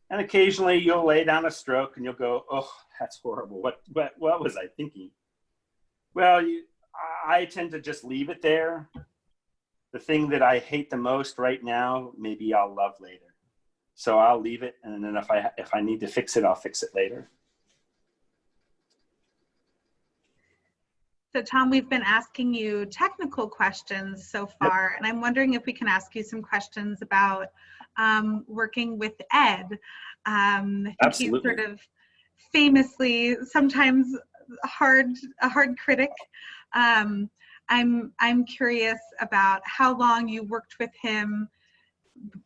And occasionally you'll lay down a stroke and you'll go, oh, that's horrible. What was I thinking? Well, I tend to just leave it there. The thing that I hate the most right now, maybe I'll love later. So I'll leave it, and then if I need to fix it, I'll fix it later. So Tom, we've been asking you technical questions so far, yep. And I'm wondering if we can ask you some questions about working with Ed. I think Absolutely. He's sort of famously sometimes a hard critic. I'm curious about how long you worked with him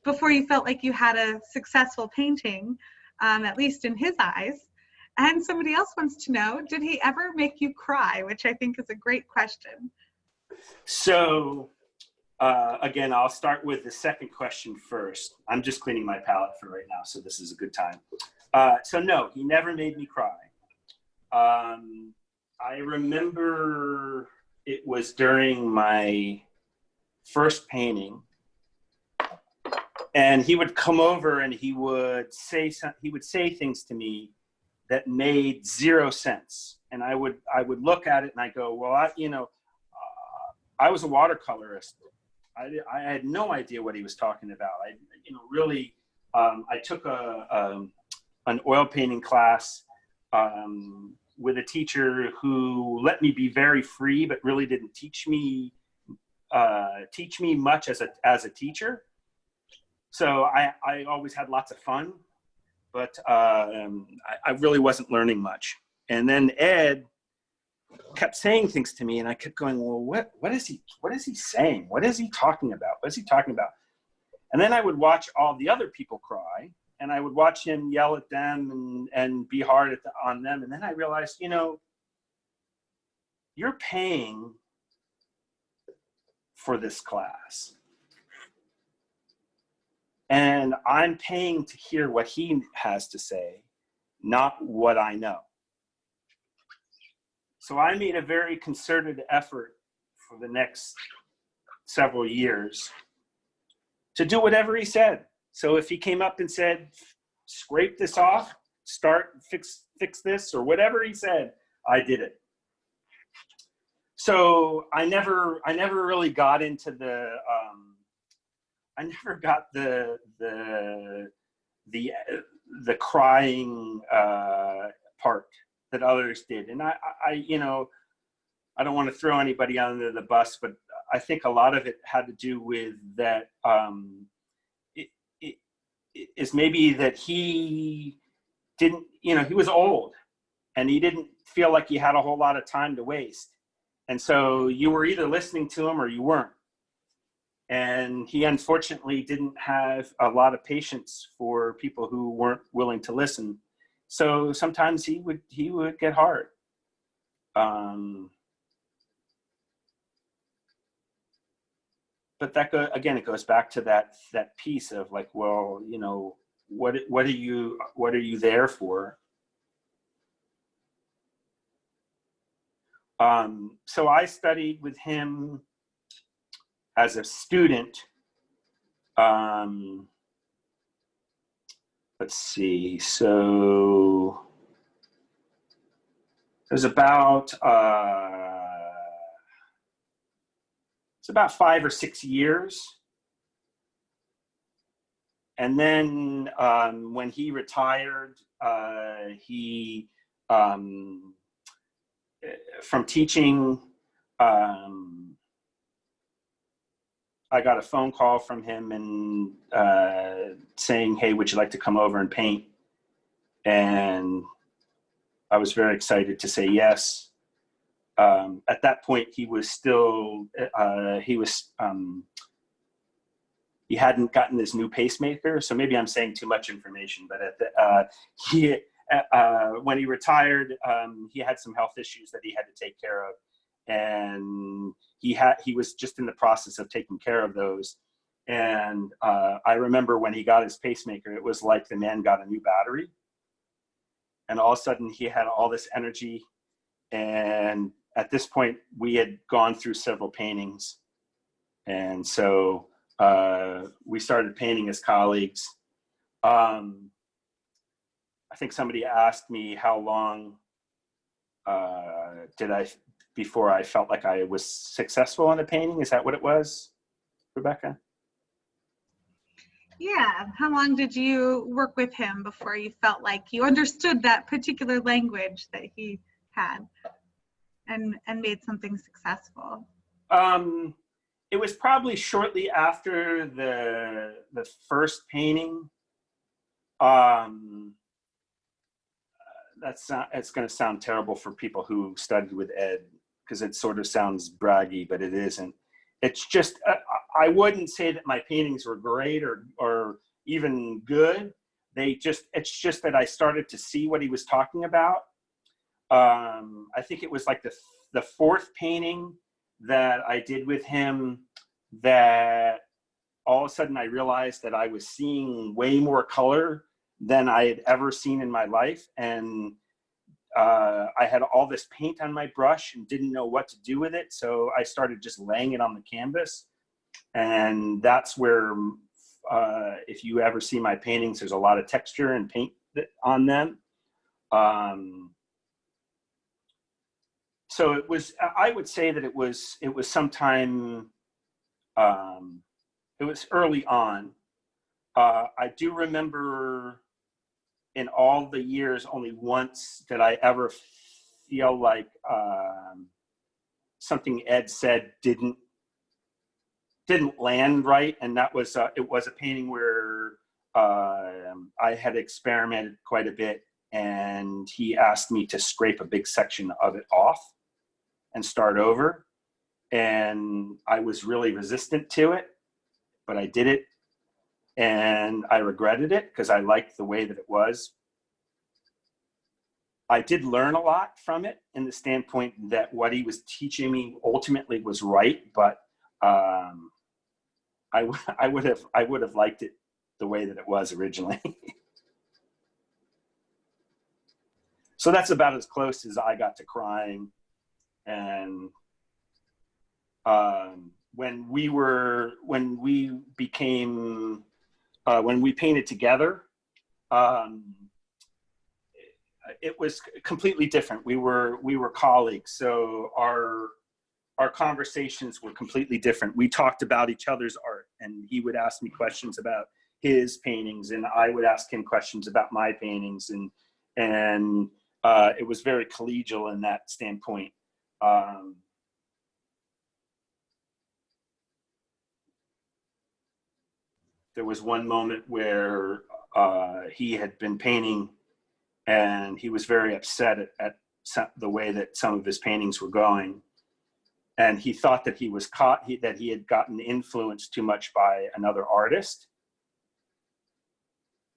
before you felt like you had a successful painting, at least in his eyes. And somebody else wants to know, did he ever make you cry? Which I think is a great question. So Again, I'll start with the second question first. I'm just cleaning my palate for right now, so this is a good time. So no, he never made me cry. I remember it was during my first painting, and he would come over and he would say things to me that made zero sense. And I would look at it and I go, well, I was a watercolorist. I had no idea what he was talking about. I took an oil painting class with a teacher who let me be very free, but really didn't teach me much as a teacher. So I always had lots of fun, but I really wasn't learning much. And then Ed kept saying things to me, and I kept going, well, what is he saying? What is he talking about? What is he talking about? And then I would watch all the other people cry, and I would watch him yell at them and be hard on them. And then I realized, you're paying for this class. And I'm paying to hear what he has to say, not what I know. So I made a very concerted effort for the next several years to do whatever he said. So if he came up and said, scrape this off, fix this, or whatever he said, I did it. So I never really got into the crying part that others did. And I don't want to throw anybody under the bus, but I think a lot of it had to do with that. It is maybe that he didn't, he was old and he didn't feel like he had a whole lot of time to waste. And so you were either listening to him or you weren't. And he unfortunately didn't have a lot of patience for people who weren't willing to listen. So sometimes he would get hard. But it goes back to that piece of like, well, what are you there for? So I studied with him as a student. Let's see. So it was about 5 or 6 years. And then when he retired, from teaching, I got a phone call from him and saying, hey, would you like to come over and paint? And I was very excited to say yes. At that point, he was still, he hadn't gotten his new pacemaker. So maybe I'm saying too much information, but when he retired, he had some health issues that he had to take care of. And he was just in the process of taking care of those. And I remember when he got his pacemaker, it was like the man got a new battery. And all of a sudden he had all this energy. And at this point we had gone through several paintings. And so we started painting as colleagues. I think somebody asked me how long before I felt like I was successful in a painting. Is that what it was, Rebecca? Yeah. How long did you work with him before you felt like you understood that particular language that he had and made something successful? It was probably shortly after the first painting. It's going to sound terrible for people who studied with Ed, because it sort of sounds braggy, but it isn't. It's just, I wouldn't say that my paintings were great or even good. It's just that I started to see what he was talking about. I think it was like the fourth painting that I did with him. that all of a sudden I realized that I was seeing way more color than I had ever seen in my life. And I had all this paint on my brush and didn't know what to do with it. So I started just laying it on the canvas. And that's where, if you ever see my paintings, there's a lot of texture and paint on them. So it was, I would say that it was sometime, it was early on. I do remember in all the years, only once did I ever feel like something Ed said didn't land right. And that was, it was a painting where I had experimented quite a bit, and he asked me to scrape a big section of it off and start over. And I was really resistant to it, but I did it. And I regretted it because I liked the way that it was. I did learn a lot from it in the standpoint that what he was teaching me ultimately was right, but I would have liked it the way that it was originally. So that's about as close as I got to crying. And when we painted together, it was completely different. We were colleagues, so our conversations were completely different. We talked about each other's art, and he would ask me questions about his paintings, and I would ask him questions about my paintings, and it was very collegial in that standpoint. There was one moment where he had been painting, and he was very upset at the way that some of his paintings were going. And he thought that he was that he had gotten influenced too much by another artist.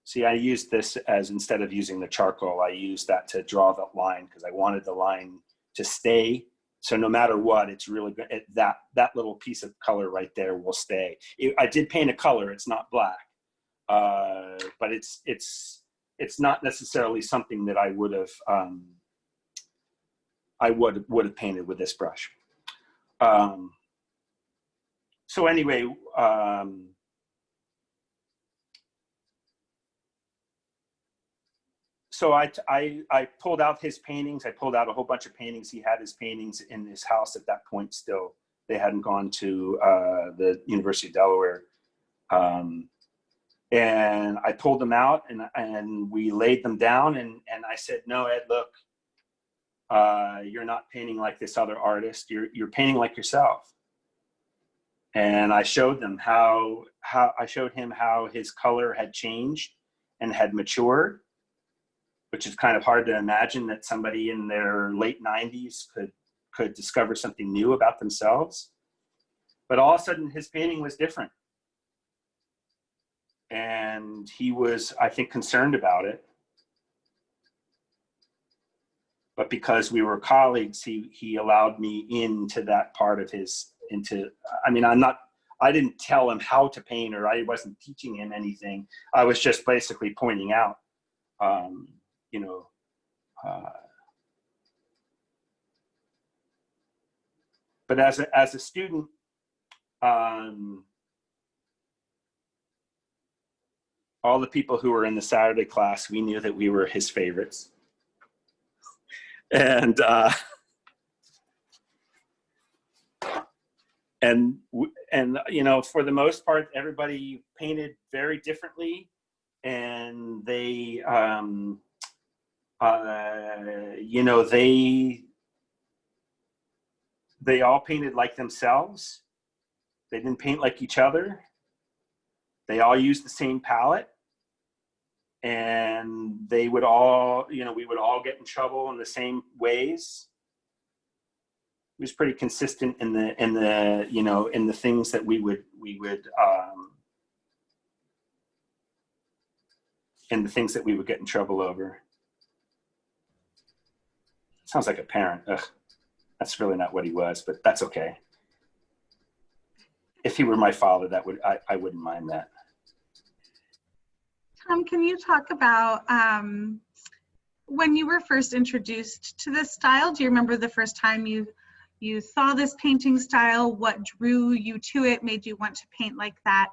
See, I used this as, instead of using the charcoal, I used that to draw the line because I wanted the line to stay. So no matter what, it's really good. That little piece of color right there will stay. I did paint a color. It's not black, but it's not necessarily something that I would have painted with this brush. So anyway, so I pulled out his paintings. I pulled out a whole bunch of paintings. He had his paintings in his house at that point still. They hadn't gone to the University of Delaware. And I pulled them out, and we laid them down, and I said, no, Ed, look, you're not painting like this other artist. You're painting like yourself. And I showed them how his color had changed and had matured, which is kind of hard to imagine that somebody in their late 90s could discover something new about themselves. But all of a sudden, his painting was different. And he was, I think, concerned about it. But because we were colleagues, he allowed me into that part of his, I mean, I didn't tell him how to paint, or I wasn't teaching him anything. I was just basically pointing out, but as a student, all the people who were in the Saturday class, we knew that we were his favorites. And for the most part, everybody painted very differently, and they they all painted like themselves. They didn't paint like each other. They all used the same palette, and they would all, we would all get in trouble in the same ways. It was pretty consistent in the things that we would get in trouble over. Sounds like a parent. Ugh, that's really not what he was, but that's okay. if he were my father, that would, I wouldn't mind that. Tom, can you talk about when you were first introduced to this style? Do you remember the first time you saw this painting style? What drew you to it, made you want to paint like that?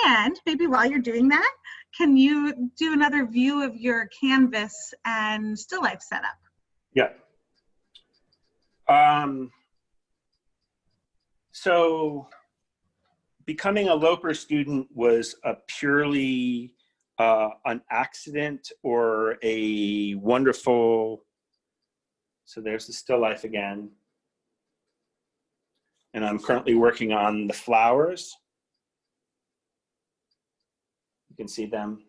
And maybe while you're doing that, can you do another view of your canvas and still life setup? Yeah. So becoming a Loper student was a purely an accident or a wonderful, so there's the still life again. And I'm currently working on the flowers. You can see them.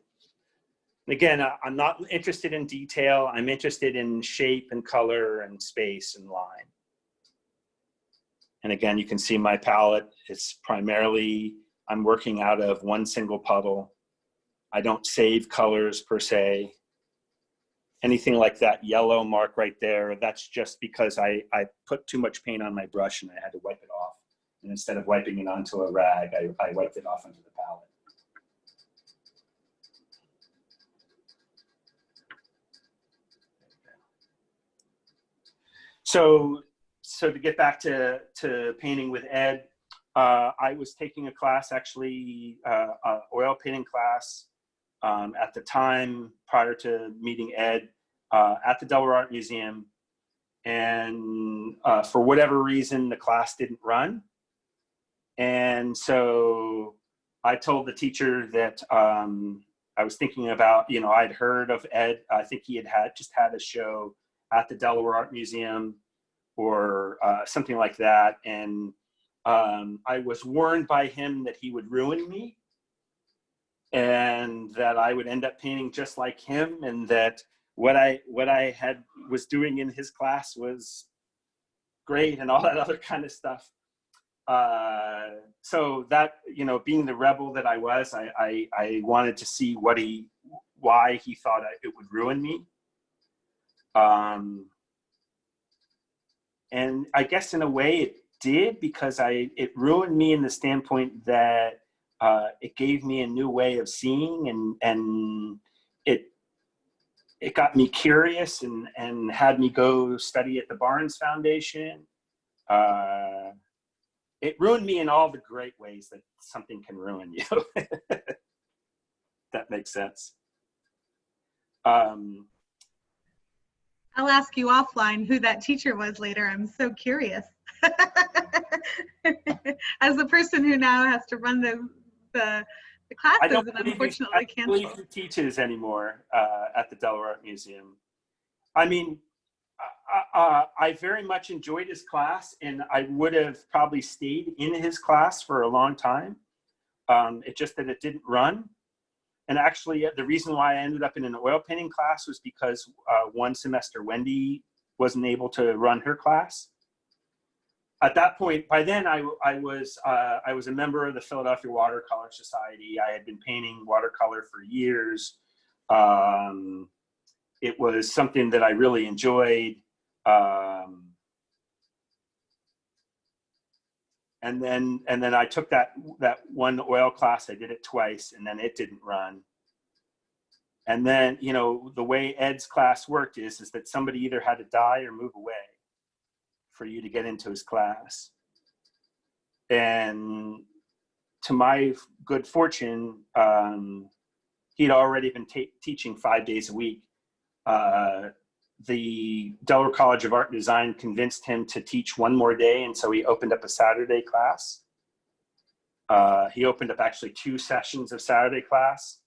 Again, I'm not interested in detail. I'm interested in shape and color and space and line. And again, you can see my palette. It's primarily, I'm working out of one single puddle. I don't save colors per se. Anything like that yellow mark right there, that's just because I put too much paint on my brush and I had to wipe it off. And instead of wiping it onto a rag, I wiped it off onto the palette. So to get back to painting with Ed, I was taking a class, actually, oil painting class at the time prior to meeting Ed at the Delaware Art Museum. And for whatever reason, the class didn't run. And so I told the teacher that I was thinking about, I'd heard of Ed. I think he just had a show at the Delaware Art Museum or something like that. And I was warned by him that he would ruin me and that I would end up painting just like him, and that what I was doing in his class was great and all that other kind of stuff. So that, being the rebel that I was, I wanted to see why he thought it would ruin me. And I guess in a way it did, because it ruined me in the standpoint that it gave me a new way of seeing, and it got me curious and had me go study at the Barnes Foundation. It ruined me in all the great ways that something can ruin you. That makes sense. I'll ask you offline who that teacher was later. I'm so curious. As the person who now has to run the classes and unfortunately canceled. I don't believe he teaches anymore at the Delaware Art Museum. I mean, I very much enjoyed his class, and I would have probably stayed in his class for a long time. It's just that it didn't run. And actually, the reason why I ended up in an oil painting class was because one semester Wendy wasn't able to run her class. At that point, by then I was a member of the Philadelphia Watercolor Society. I had been painting watercolor for years. It was something that I really enjoyed. And then I took that one oil class. I did it twice, and then it didn't run. And then, the way Ed's class worked is that somebody either had to die or move away for you to get into his class. And to my good fortune, he'd already been teaching 5 days a week. The Delaware College of Art and Design convinced him to teach one more day, and so he opened up a Saturday class. He opened up actually 2 sessions of Saturday class,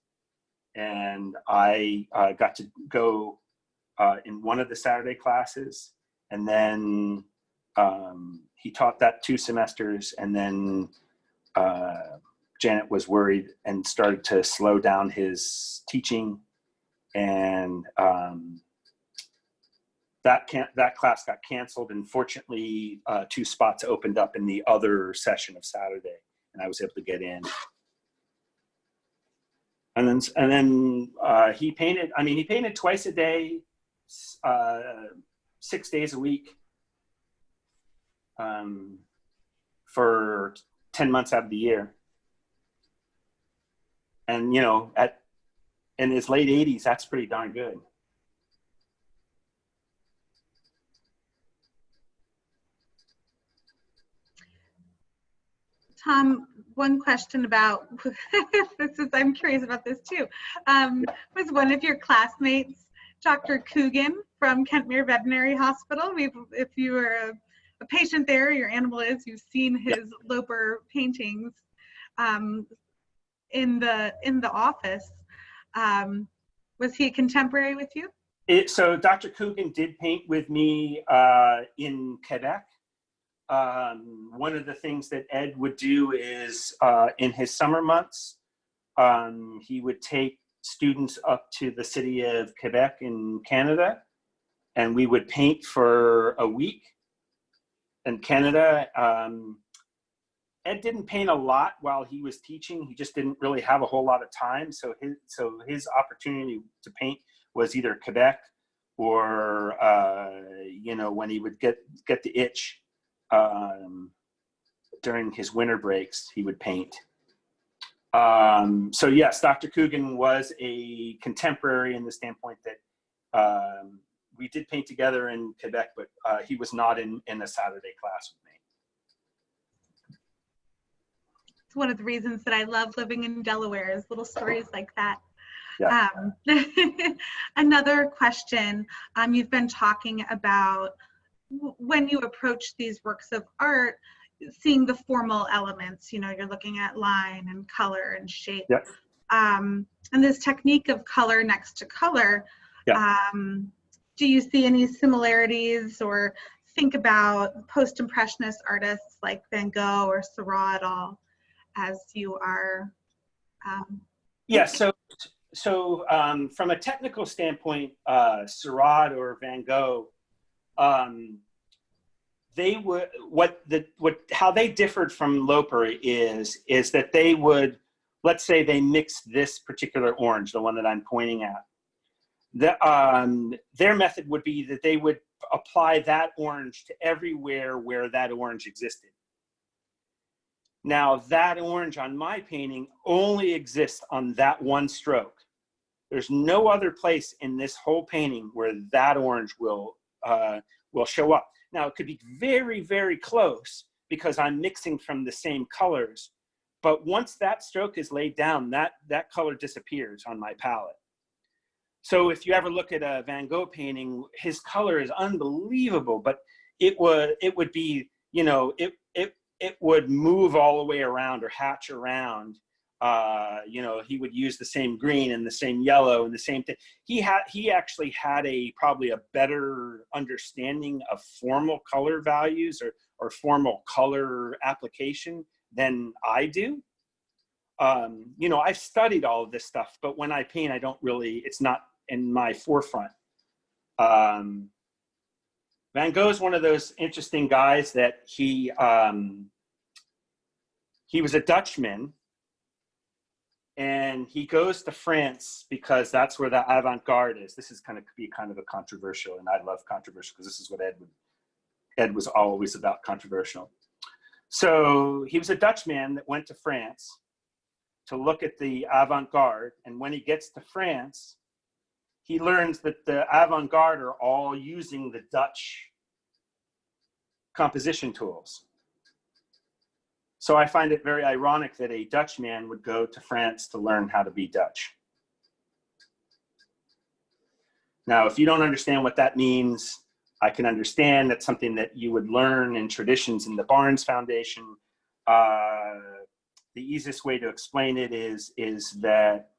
and I got to go in one of the Saturday classes, and then he taught that 2 semesters, and then Janet was worried and started to slow down his teaching, and that class got canceled, and fortunately 2 spots opened up in the other session of Saturday, and I was able to get in. And then he painted. I mean, he painted twice a day, 6 days a week, for 10 months out of the year. And, you know, in his late 80s, that's pretty darn good. Tom, one question about I'm curious about this too. Was one of your classmates Dr. Coogan from Kentmere Veterinary Hospital? If you were a patient there, your animal is, you've seen his Loper paintings in the office. Was he a contemporary with you? So Dr. Coogan did paint with me in Quebec. One of the things that Ed would do is in his summer months, he would take students up to the city of Quebec in Canada, and we would paint for a week in Canada. Ed didn't paint a lot while he was teaching. He just didn't really have a whole lot of time. So his opportunity to paint was either Quebec or, you know, when he would get the itch during his winter breaks, he would paint. So yes, Dr. Coogan was a contemporary in the standpoint that we did paint together in Quebec, but he was not in a Saturday class with me. It's one of the reasons that I love living in Delaware, is little stories like that. Yeah. Another question, you've been talking about when you approach these works of art, seeing the formal elements, you know, you're looking at line and color and shape. Yeah. And this technique of color next to color, Yeah. do you see any similarities or think about post-impressionist artists like Van Gogh or Seurat at all as you are? Yeah, so from a technical standpoint, Seurat or Van Gogh, they would how they differed from Loper is that they would, let's say they mixed this particular orange, the one that I'm pointing at. Their method would be that they would apply that orange to everywhere where that orange existed. Now that orange on my painting only exists on that one stroke. There's no other place in this whole painting where that orange will show up. Now it could be very, very close because I'm mixing from the same colors, but once that stroke is laid down, that color disappears on my palette. So if you ever look at a Van Gogh painting, his color is unbelievable, but it would be, you know, it would move all the way around or hatch around. You know, he would use the same green and the same yellow and the same thing. He actually had probably a better understanding of formal color values or formal color application than I do. You know, I've studied all of this stuff, but when I paint, it's not in my forefront. Van Gogh is one of those interesting guys that he was a Dutchman, and he goes to France because that's where the avant-garde is. This is kind of a controversial, and I love controversial because this is what Ed was always about, controversial. So he was a Dutchman that went to France to look at the avant-garde, and when he gets to France, he learns that the avant-garde are all using the Dutch composition tools. So I find it very ironic that a Dutch man would go to France to learn how to be Dutch. Now, if you don't understand what that means, I can understand that's something that you would learn in traditions in the Barnes Foundation. The easiest way to explain it is that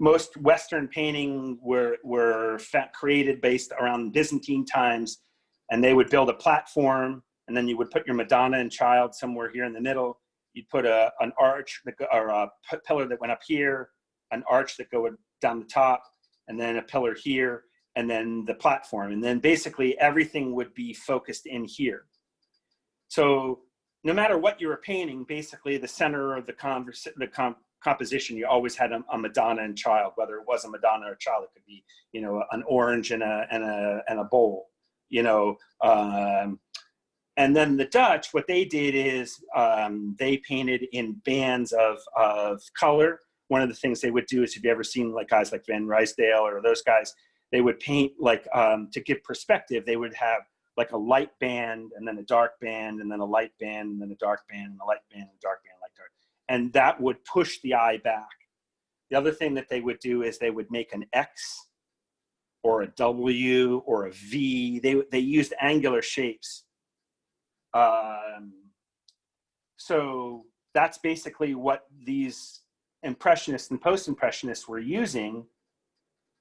most Western painting were created based around Byzantine times, and they would build a platform, and then you would put your Madonna and Child somewhere here in the middle. You'd put an arch or a pillar that went up here, an arch that go down the top, and then a pillar here, and then the platform. And then basically everything would be focused in here. So no matter what you were painting, basically the center of the composition, you always had a Madonna and Child. Whether it was a Madonna or a Child, it could be, you know, an orange and a bowl. you know. And then the Dutch, what they did is they painted in bands of color. One of the things they would do is, if you've ever seen like guys like Van Rysdale or those guys, they would paint like, to give perspective, they would have like a light band and then a dark band and then a light band and then a dark band and a light band and a dark band, light dark. And that would push the eye back. The other thing that they would do is they would make an X or a W or a V. They used angular shapes. So that's basically what these Impressionists and Post-Impressionists were using,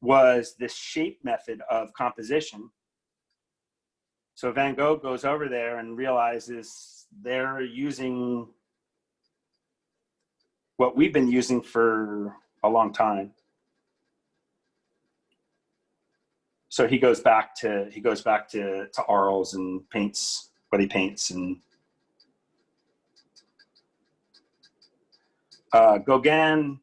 was this shape method of composition. So Van Gogh goes over there and realizes they're using what we've been using for a long time. So he goes back to Arles and paints what he paints. And Gauguin,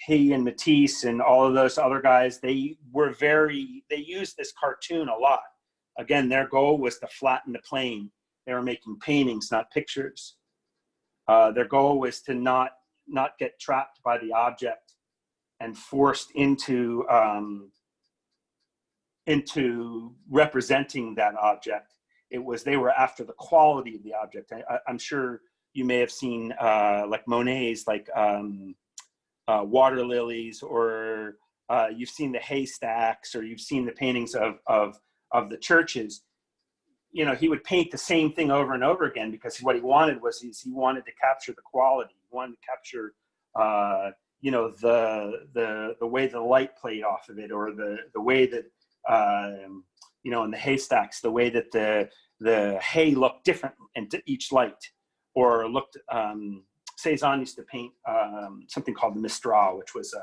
he and Matisse and all of those other guys, they used this cartoon a lot. Again, their goal was to flatten the plane. They were making paintings, not pictures. Their goal was to not get trapped by the object and forced into representing that object. They were after the quality of the object. I'm sure you may have seen like Monet's, like water lilies, or you've seen the haystacks, or you've seen the paintings of the churches. You know, he would paint the same thing over and over again, because what he wanted was he wanted to capture the quality. He wanted to capture you know, the way the light played off of it, or the way that you know, in the haystacks, the way that the hay looked different into each light, or looked. Cézanne used to paint something called the Mistral, which was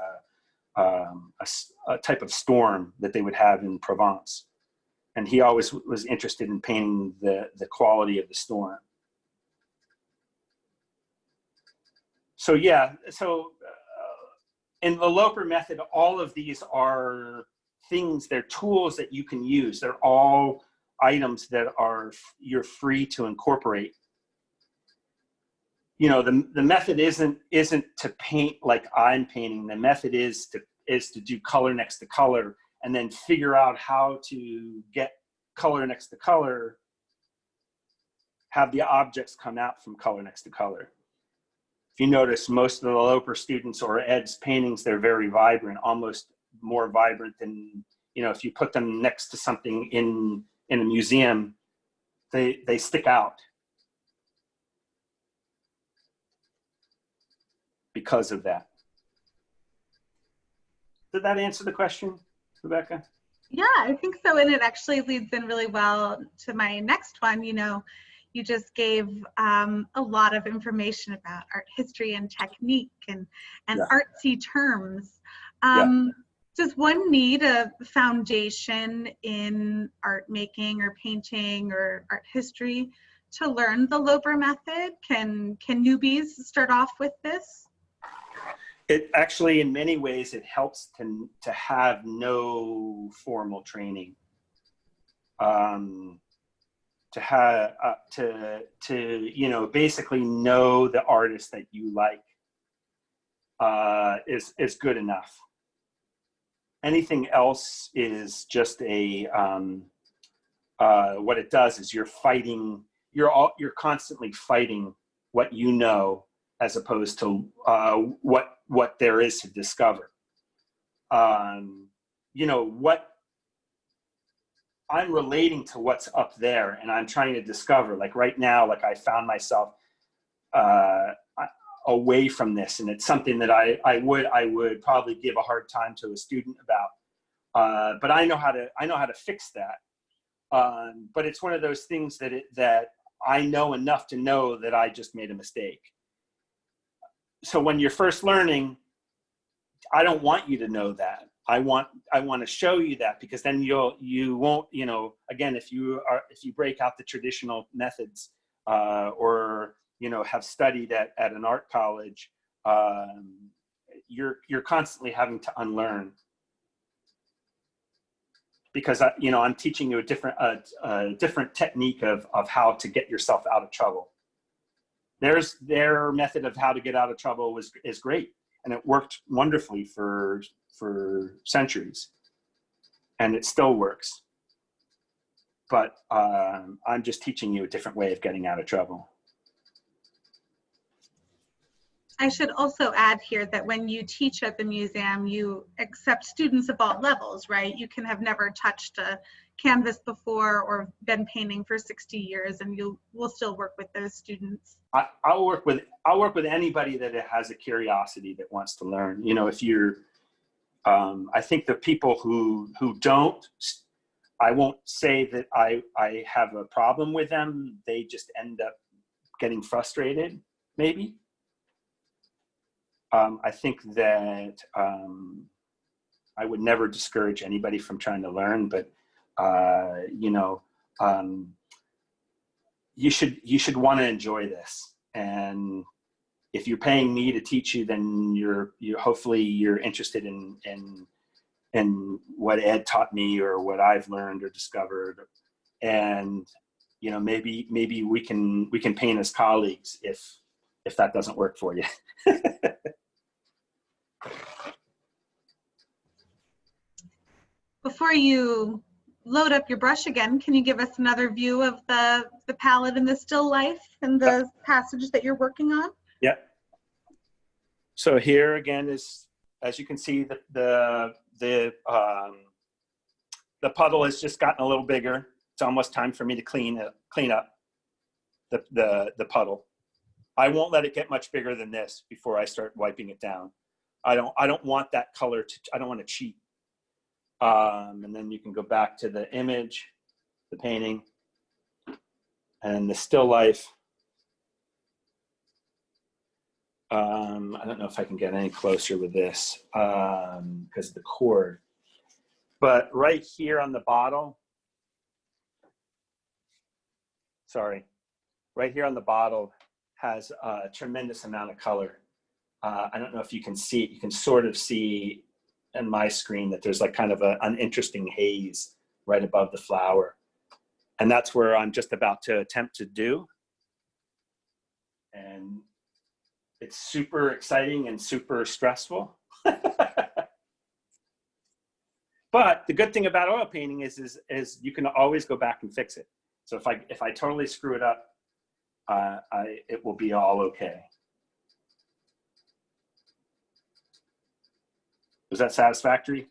a type of storm that they would have in Provence. And he always was interested in painting the quality of the storm. So yeah, in the Loper method, all of these are things, they're tools that you can use. They're all items that you're free to incorporate. You know, the method isn't to paint like I'm painting. The method is to do color next to color, and then figure out how to get color next to color, have the objects come out from color next to color. If you notice, most of the Loper students or Ed's paintings, they're very vibrant, almost more vibrant than, you know, if you put them next to something in a museum, they stick out because of that. Did that answer the question, Rebecca? Yeah, I think so. And it actually leads in really well to my next one. You know, you just gave a lot of information about art history and technique and Yeah. artsy terms. Does one need a foundation in art making or painting or art history to learn the Loper method? Can newbies start off with this? It actually, in many ways, it helps to have no formal training. To you know, basically know the artist that you like is good enough. Anything else is just a what it does is you're constantly fighting what you know, as opposed to what there is to discover. You know, what I'm relating to what's up there, and I'm trying to discover. Like right now, like I found myself away from this, and it's something that I would probably give a hard time to a student about. But I know how to fix that. But it's one of those things that I know enough to know that I just made a mistake. So when you're first learning, I don't want you to know that. I want to show you that, because then you won't, you know, again, if you break out the traditional methods, or, you know, have studied at an art college, you're constantly having to unlearn. because I'm teaching you a different technique of how to get yourself out of trouble. Their method of how to get out of trouble is great, and it worked wonderfully for centuries, and it still works. But I'm just teaching you a different way of getting out of trouble. I should also add here that when you teach at the museum, you accept students of all levels, right? You can have never touched a canvas before or been painting for 60 years, and we'll still work with those students. I'll work with anybody that has a curiosity that wants to learn. If you're, I think the people who don't, I won't say that I have a problem with them. They just end up getting frustrated, maybe. I think that I would never discourage anybody from trying to learn, but you should want to enjoy this. And if you're paying me to teach you, then you're hopefully you're interested in what Ed taught me or what I've learned or discovered. And maybe we can paint as colleagues if that doesn't work for you. Before you load up your brush again, can you give us another view of the palette and the still life and the passage that you're working on? Yeah. So here again is, as you can see, the puddle has just gotten a little bigger. It's almost time for me to clean up the puddle. I won't let it get much bigger than this before I start wiping it down. I don't want that color I don't want to cheat. And then you can go back to the image, the painting, and the still life. I don't know if I can get any closer with this because of the cord. But right here on the bottle, right here on the bottle has a tremendous amount of color. I don't know if you can see it. You can sort of see in my screen that there's like kind of an interesting haze right above the flower. And that's where I'm just about to attempt to do. And it's super exciting and super stressful. But the good thing about oil painting is you can always go back and fix it. So if I totally screw it up, it will be all okay. Was that satisfactory?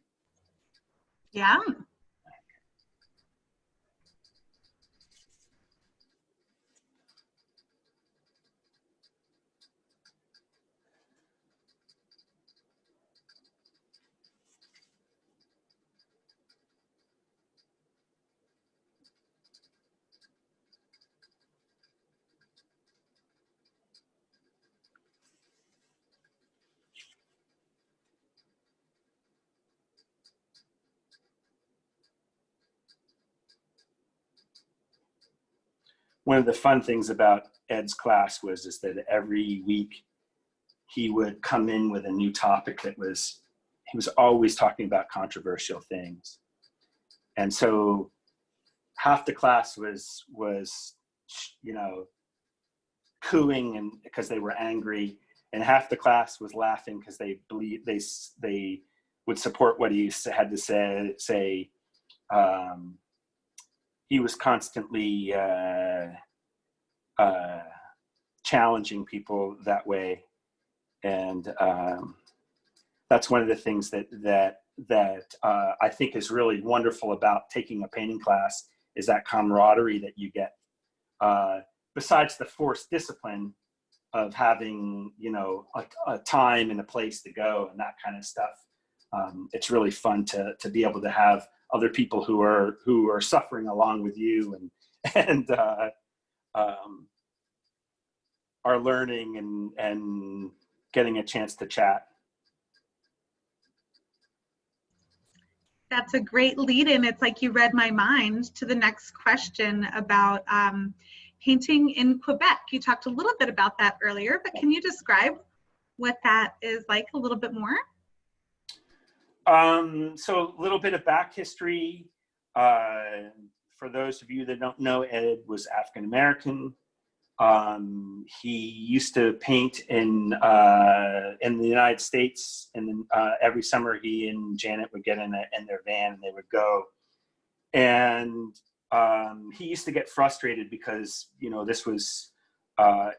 Yeah. One of the fun things about Ed's class is that every week he would come in with a new topic he was always talking about controversial things. And so half the class was cooing and because they were angry, and half the class was laughing because they would support what he had to say. He was constantly challenging people that way, and that's one of the things that I think is really wonderful about taking a painting class is that camaraderie that you get. Besides the forced discipline of having a time and a place to go and that kind of stuff, it's really fun to be able to have other people who are suffering along with you and are learning and getting a chance to chat. That's a great lead-in. It's like you read my mind to the next question about painting in Quebec. You talked a little bit about that earlier, but can you describe what that is like a little bit more? So a little bit of back history. For those of you that don't know, Ed was African American. He used to paint in the United States, and then every summer he and Janet would get in their van and they would go. And he used to get frustrated because, you know, this was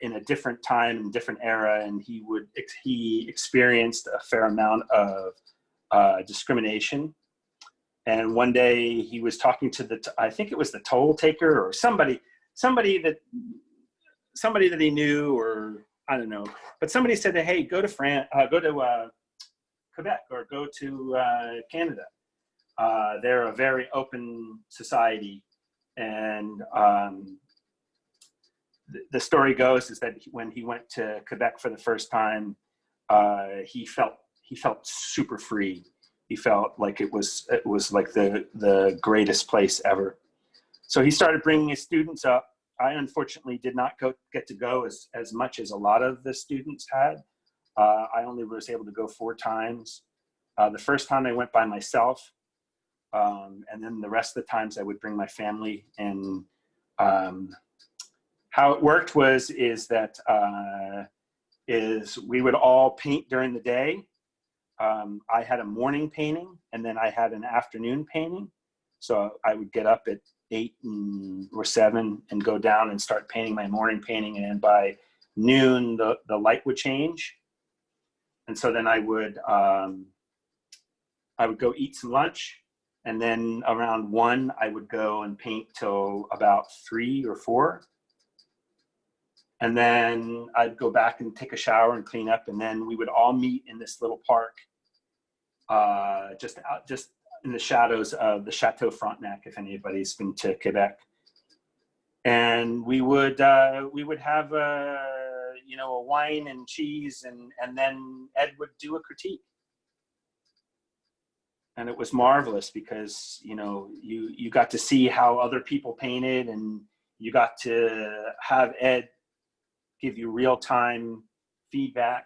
in a different time and different era, and he experienced a fair amount of discrimination. And one day he was talking to I think it was the toll taker or somebody that he knew, or I don't know, but somebody said, hey, go to Quebec or go to Canada. They're a very open society. And the story goes is that when he went to Quebec for the first time, he felt super free. He felt like it was like the greatest place ever. So he started bringing his students up. I unfortunately did not get to go as much as a lot of the students had. I only was able to go 4 times. The first time I went by myself, and then the rest of the times I would bring my family. And how it worked is that we would all paint during the day. I had a morning painting, and then I had an afternoon painting. So I would get up at 8 or 7 and go down and start painting my morning painting. And by noon, the light would change. And so then I would go eat some lunch. And then around 1, I would go and paint till about 3 or 4. And then I'd go back and take a shower and clean up. And then we would all meet in this little park, just in the shadows of the Chateau Frontenac, if anybody's been to Quebec. And we would have a wine and cheese, and then Ed would do a critique. And it was marvelous because, you know, you got to see how other people painted, and you got to have Ed give you real-time feedback.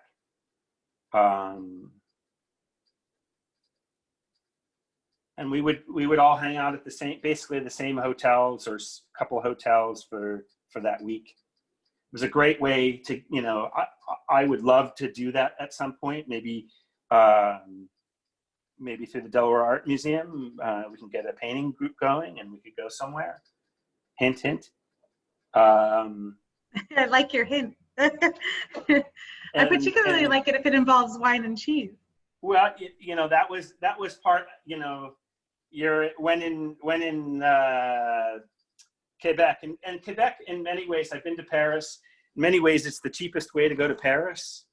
And we would all hang out at basically the same hotels or a couple of hotels for that week. It was a great way to, you know, I would love to do that at some point. Maybe through the Delaware Art Museum, we can get a painting group going and we could go somewhere. Hint, hint. I like your hint. I particularly like it if it involves wine and cheese. Well, you know, that was part, you know, when in Quebec, and Quebec in many ways, I've been to Paris. In many ways, it's the cheapest way to go to Paris.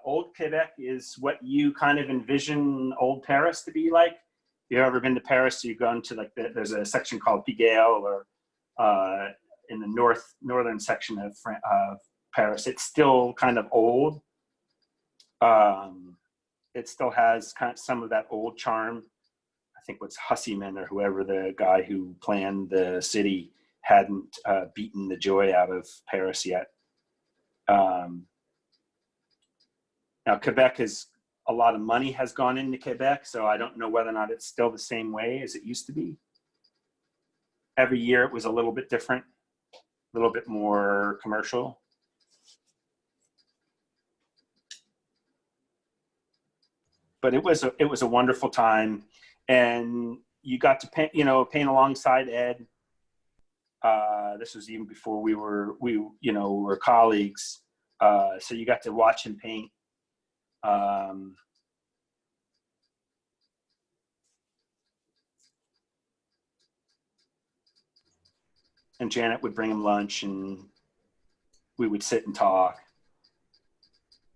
Old Quebec is what you kind of envision old Paris to be like. If you've ever been to Paris, you go into like there's a section called Pigalle, or in the northern section of Paris. It's still kind of old. It still has kind of some of that old charm. I think what's Hussyman or whoever, the guy who planned the city, hadn't beaten the joy out of Paris yet. Now Quebec a lot of money has gone into Quebec, so I don't know whether or not it's still the same way as it used to be. Every year it was a little bit different, a little bit more commercial. But it was a wonderful time, and you got to paint alongside Ed. This was even before we were colleagues. So you got to watch him paint. And Janet would bring him lunch, and we would sit and talk.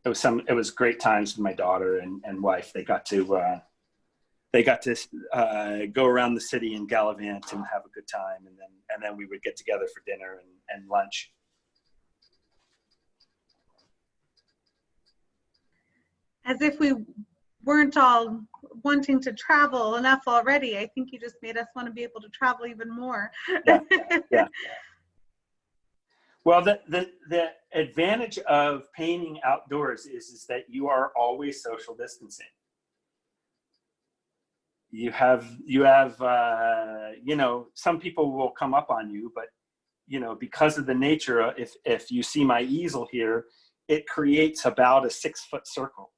It was great times with my daughter and wife. They got to go around the city and gallivant and have a good time, and then we would get together for dinner and lunch. As if we weren't all wanting to travel enough already, I think you just made us want to be able to travel even more. Yeah. Well, the advantage of painting outdoors is that you are always social distancing. you have you know, some people will come up on you, but you know, because of the nature, if you see my easel here, it creates about a 6-foot circle.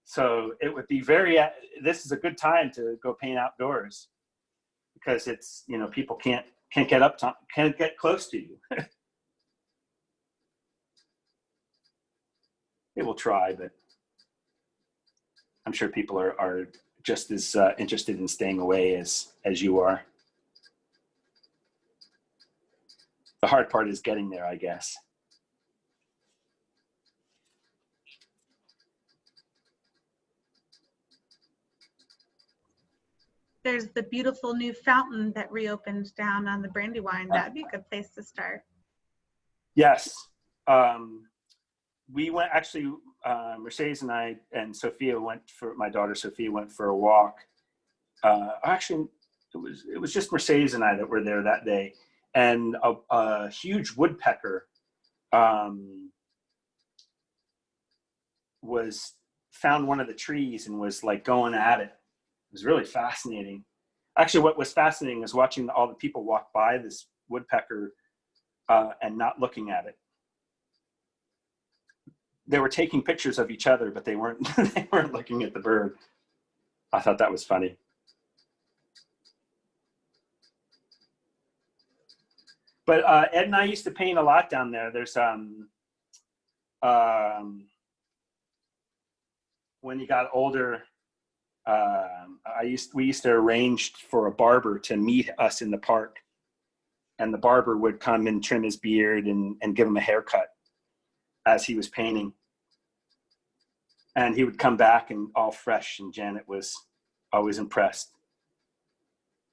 So it would be this is a good time to go paint outdoors, because it's, you know, people can't get close to you. They will try, but I'm sure people are just as interested in staying away as you are. The hard part is getting there, I guess. There's the beautiful new fountain that reopened down on the Brandywine. That'd be a good place to start. Yes. We went, actually, Mercedes and I and Sophia my daughter Sophia went for a walk. Actually, it was just Mercedes and I that were there that day. And a huge woodpecker found one of the trees and was like going at it. It was really fascinating. Actually, what was fascinating is watching all the people walk by this woodpecker and not looking at it. They were taking pictures of each other, but they weren't looking at the bird. I thought that was funny. But Ed and I used to paint a lot down there. There's when you got older, we used to arrange for a barber to meet us in the park, and the barber would come and trim his beard and give him a haircut as he was painting. And he would come back and all fresh, and Janet was always impressed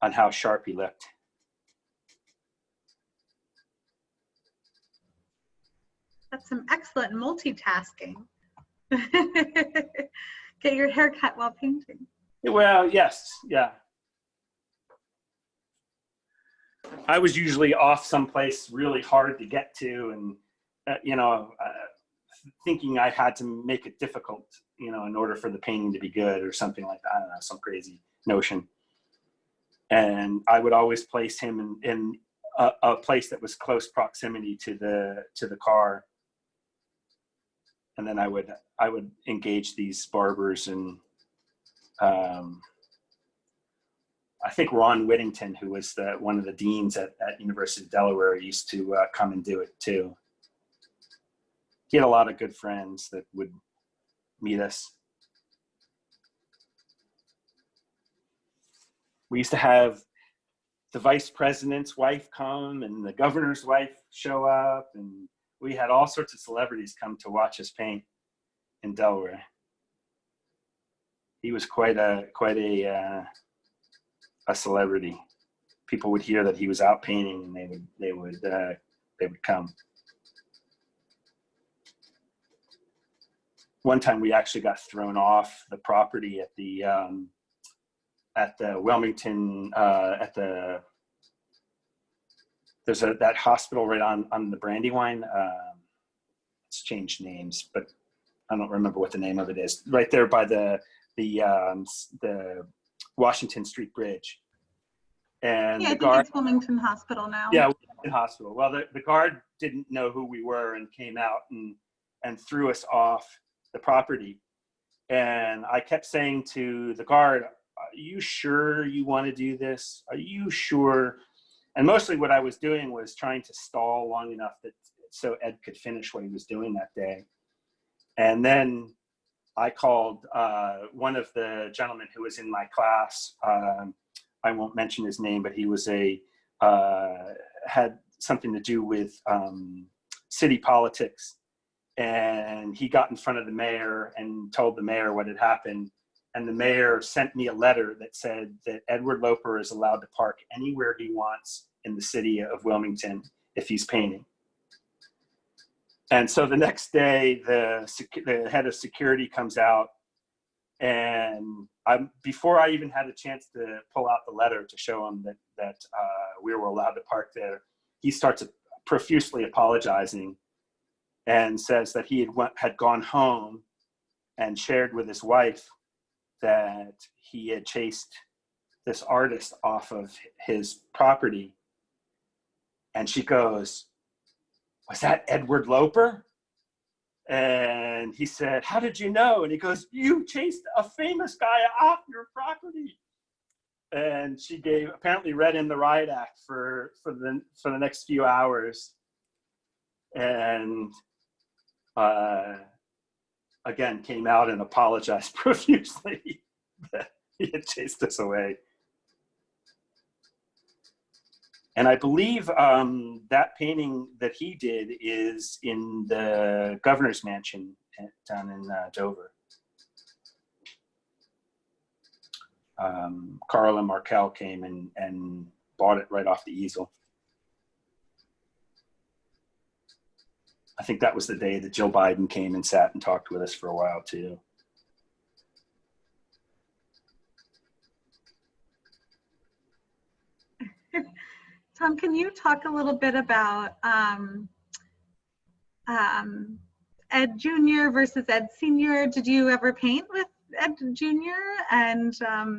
on how sharp he looked. That's some excellent multitasking. Get your hair cut while painting. Well, yes, yeah. I was usually off someplace really hard to get to, and you know, thinking I had to make it difficult, you know, in order for the painting to be good or something like that. I don't know, some crazy notion. And I would always place him in a place that was close proximity to the car. And then I would engage these barbers, and I think Ron Whittington, who was one of the deans at University of Delaware, used to come and do it too. He had a lot of good friends that would meet us. We used to have the vice president's wife come and the governor's wife show up, and we had all sorts of celebrities come to watch us paint in Delaware. He was quite a celebrity. People would hear that he was out painting, and they would come. One time we actually got thrown off the property at the Wilmington, there's that hospital right on the Brandywine. It's changed names, but I don't remember what the name of it is. Right there by the Washington Street Bridge. And yeah, the I think guard, it's Wilmington Hospital now. Yeah, Wilmington Hospital. Well, the guard didn't know who we were and came out and threw us off the property. And I kept saying to the guard, "Are you sure you want to do this? Are you sure?" And mostly what I was doing was trying to stall long enough so Ed could finish what he was doing that day. And then I called one of the gentlemen who was in my class. I won't mention his name, but he was had something to do with city politics. And he got in front of the mayor and told the mayor what had happened. And the mayor sent me a letter that said that Edward Loper is allowed to park anywhere he wants in the city of Wilmington if he's painting. And so the next day, the head of security comes out, and before I even had a chance to pull out the letter to show him that we were allowed to park there, he starts profusely apologizing and says that he had gone home and shared with his wife that he had chased this artist off of his property. And she goes, "Was that Edward Loper?" And he said, "How did you know?" And he goes, "You chased a famous guy off your property." And she apparently read him the riot act for the next few hours. And again, came out and apologized profusely that he had chased us away. And I believe that painting that he did is in the governor's mansion down in Dover. Carla Markel came and bought it right off the easel. I think that was the day that Jill Biden came and sat and talked with us for a while too. Tom, can you talk a little bit about Ed Jr. versus Ed Sr.? Did you ever paint with Ed Jr.? And a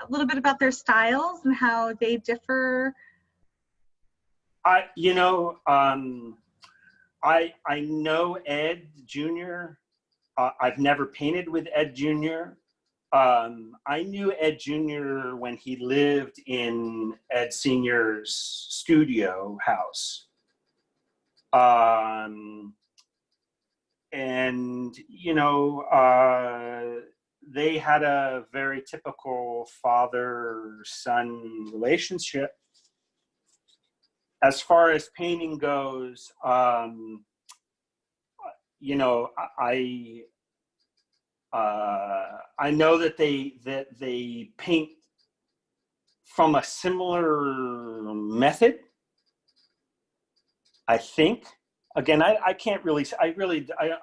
little bit about their styles and how they differ? I know Ed Jr. I've never painted with Ed Jr. I knew Ed Jr. when he lived in Ed Sr.'s studio house. And, they had a very typical father-son relationship. As far as painting goes, I know that they paint from a similar method, I think. Again, I can't really,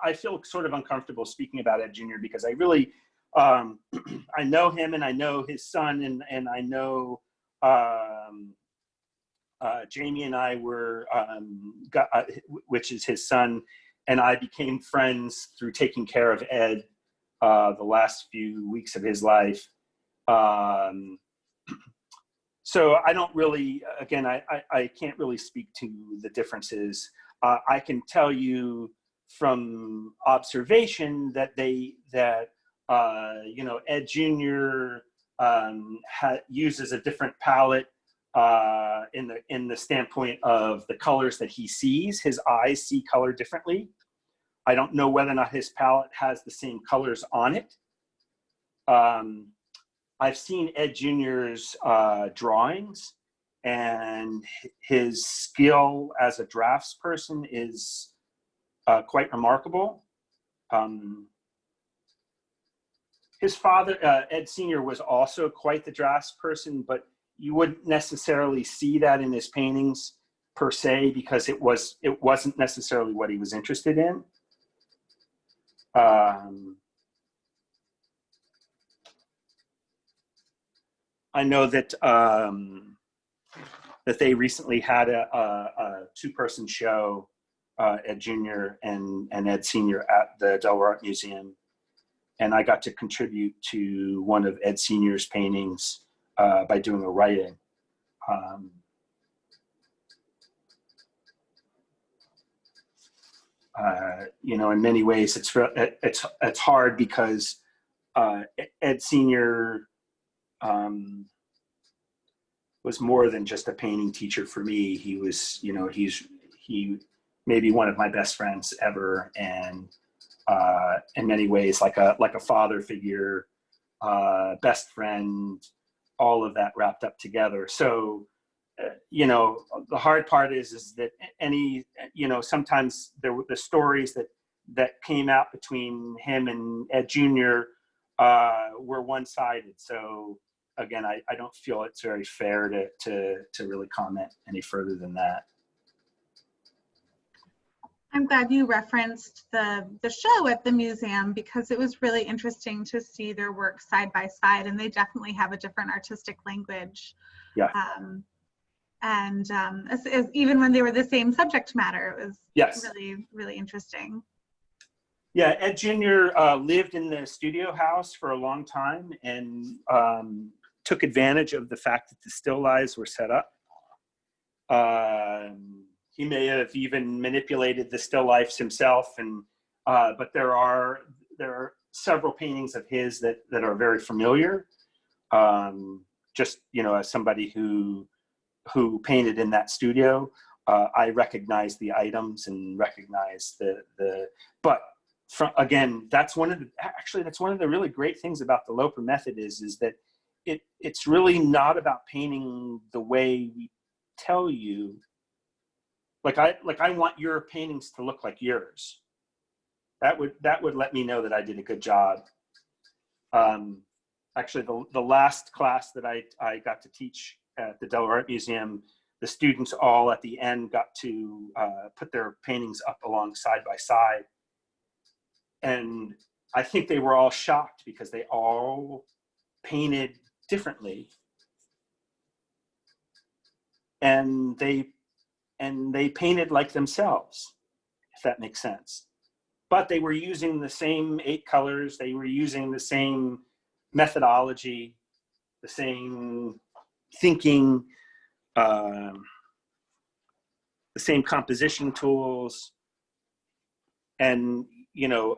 I feel sort of uncomfortable speaking about Ed Jr. because I really, I know him and I know his son and I know Jamie and I were, which is his son, and I became friends through taking care of Ed the last few weeks of his life. So I don't really, again, I can't really speak to the differences. I can tell you from observation that Ed Jr. Uses a different palette in the standpoint of the colors that he sees. His eyes see color differently. I don't know whether or not his palette has the same colors on it. I've seen Ed Jr.'s drawings, and his skill as a draftsperson is quite remarkable. His father, Ed Sr., was also quite the draftsperson, but you wouldn't necessarily see that in his paintings per se because it wasn't necessarily what he was interested in. I know that that they recently had a two-person show, Ed Jr. and Ed Sr. at the Del Porte Museum, and I got to contribute to one of Ed Sr.'s paintings by doing a writing. In many ways, it's hard because Ed Sr. Was more than just a painting teacher for me. He was, he may be one of my best friends ever, and in many ways, like a father figure, best friend, all of that wrapped up together. So, the hard part is that sometimes there were the stories that came out between him and Ed Jr. Were one-sided. So again, I don't feel it's very fair to really comment any further than that. I'm glad you referenced the show at the museum because it was really interesting to see their work side by side, and they definitely have a different artistic language. Yeah. As even when they were the same subject matter, it was yes. really, really interesting. Yeah, Ed Jr. Lived in the studio house for a long time, and took advantage of the fact that the still lives were set up. He may have even manipulated the still lifes himself, and but there are several paintings of his that are very familiar. Just, you know, as somebody who painted in that studio, I recognize the items and recognize but again, that's one of the really great things about the Loper method is that it's really not about painting the way we tell you. Like I want your paintings to look like yours. That would let me know that I did a good job. Actually, the last class that I got to teach at the Delaware Art Museum, the students all at the end got to put their paintings up along side by side. And I think they were all shocked because they all painted differently. And they painted like themselves, if that makes sense. But they were using the same 8 colors. They were using the same methodology, the same thinking, the same composition tools. And, you know,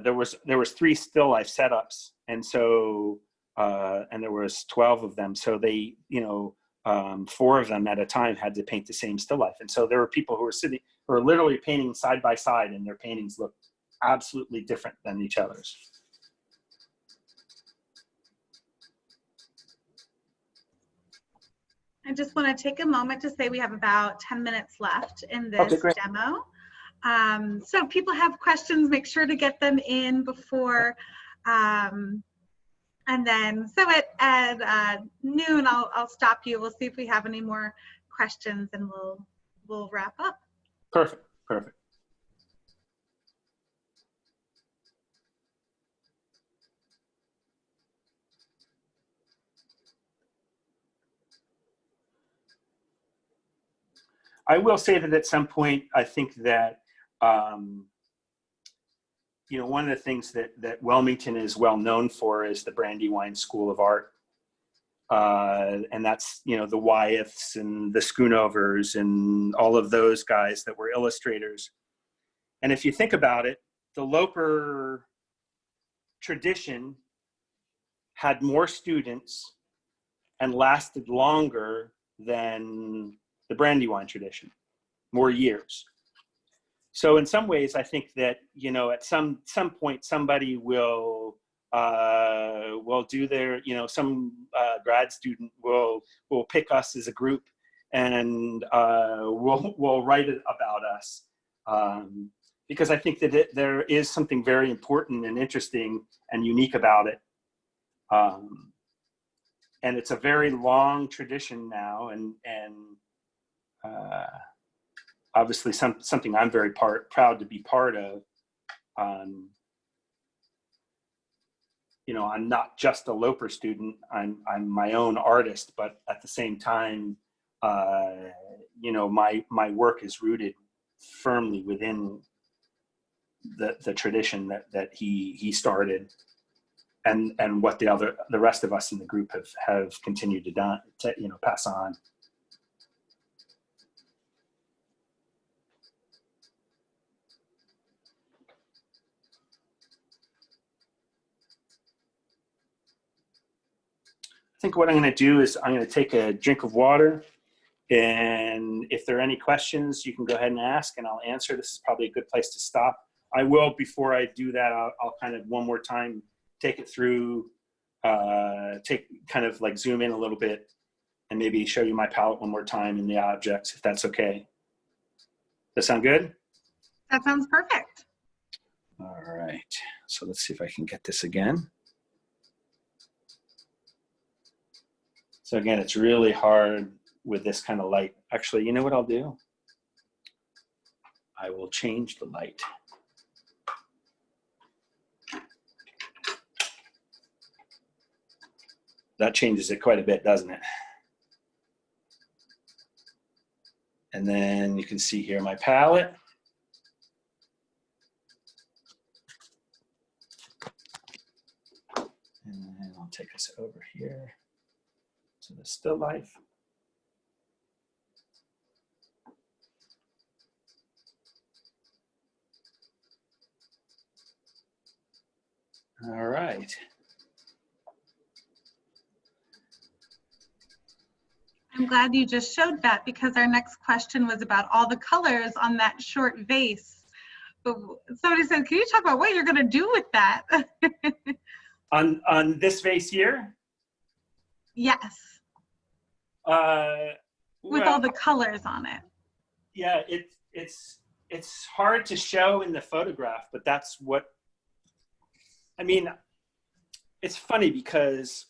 there was 3 still life setups. And so, and there was 12 of them. So they, you know, 4 of them at a time had to paint the same still life. And so there were people who were literally painting side by side, and their paintings looked absolutely different than each other's. I just want to take a moment to say we have about 10 minutes left in this demo. So if people have questions, make sure to get them in before, and then, so at noon, I'll stop you. We'll see if we have any more questions, and we'll wrap up. Perfect, perfect. I will say that at some point, I think that, you know, one of the things that Wilmington is well known for is the Brandywine School of Art. And that's, you know, the Wyeths and the Schoonovers and all of those guys that were illustrators. And if you think about it, the Loper tradition had more students and lasted longer than the Brandywine tradition, more years. So in some ways, I think that, you know, at some point, somebody will do their, you know, some grad student will pick us as a group, and will write about us, because I think that there is something very important and interesting and unique about it. And it's a very long tradition now, and obviously something I'm very proud to be part of. You know, I'm not just a Loper student. I'm my own artist, but at the same time, you know, my work is rooted firmly within the tradition that he started, and what the rest of us in the group have continued to you know, pass on. I think what I'm going to do is I'm going to take a drink of water, and if there are any questions, you can go ahead and ask, and I'll answer. This is probably a good place to stop. I will, before I do that, I'll kind of one more time take it through, kind of like zoom in a little bit, and maybe show you my palette one more time and the objects, if that's okay. Does that sound good? That sounds perfect. All right, so let's see if I can get this again. So again, it's really hard with this kind of light. Actually, you know what I'll do? I will change the light. That changes it quite a bit, doesn't it? And then you can see here my palette. And I'll take us over here. So the still life. All right. I'm glad you just showed that, because our next question was about all the colors on that short vase. But somebody said, can you talk about what you're going to do with that? On this vase here? Yes. With Well, all the colors on it. yeah, it's hard to show in the photograph, but that's what, I mean, it's funny because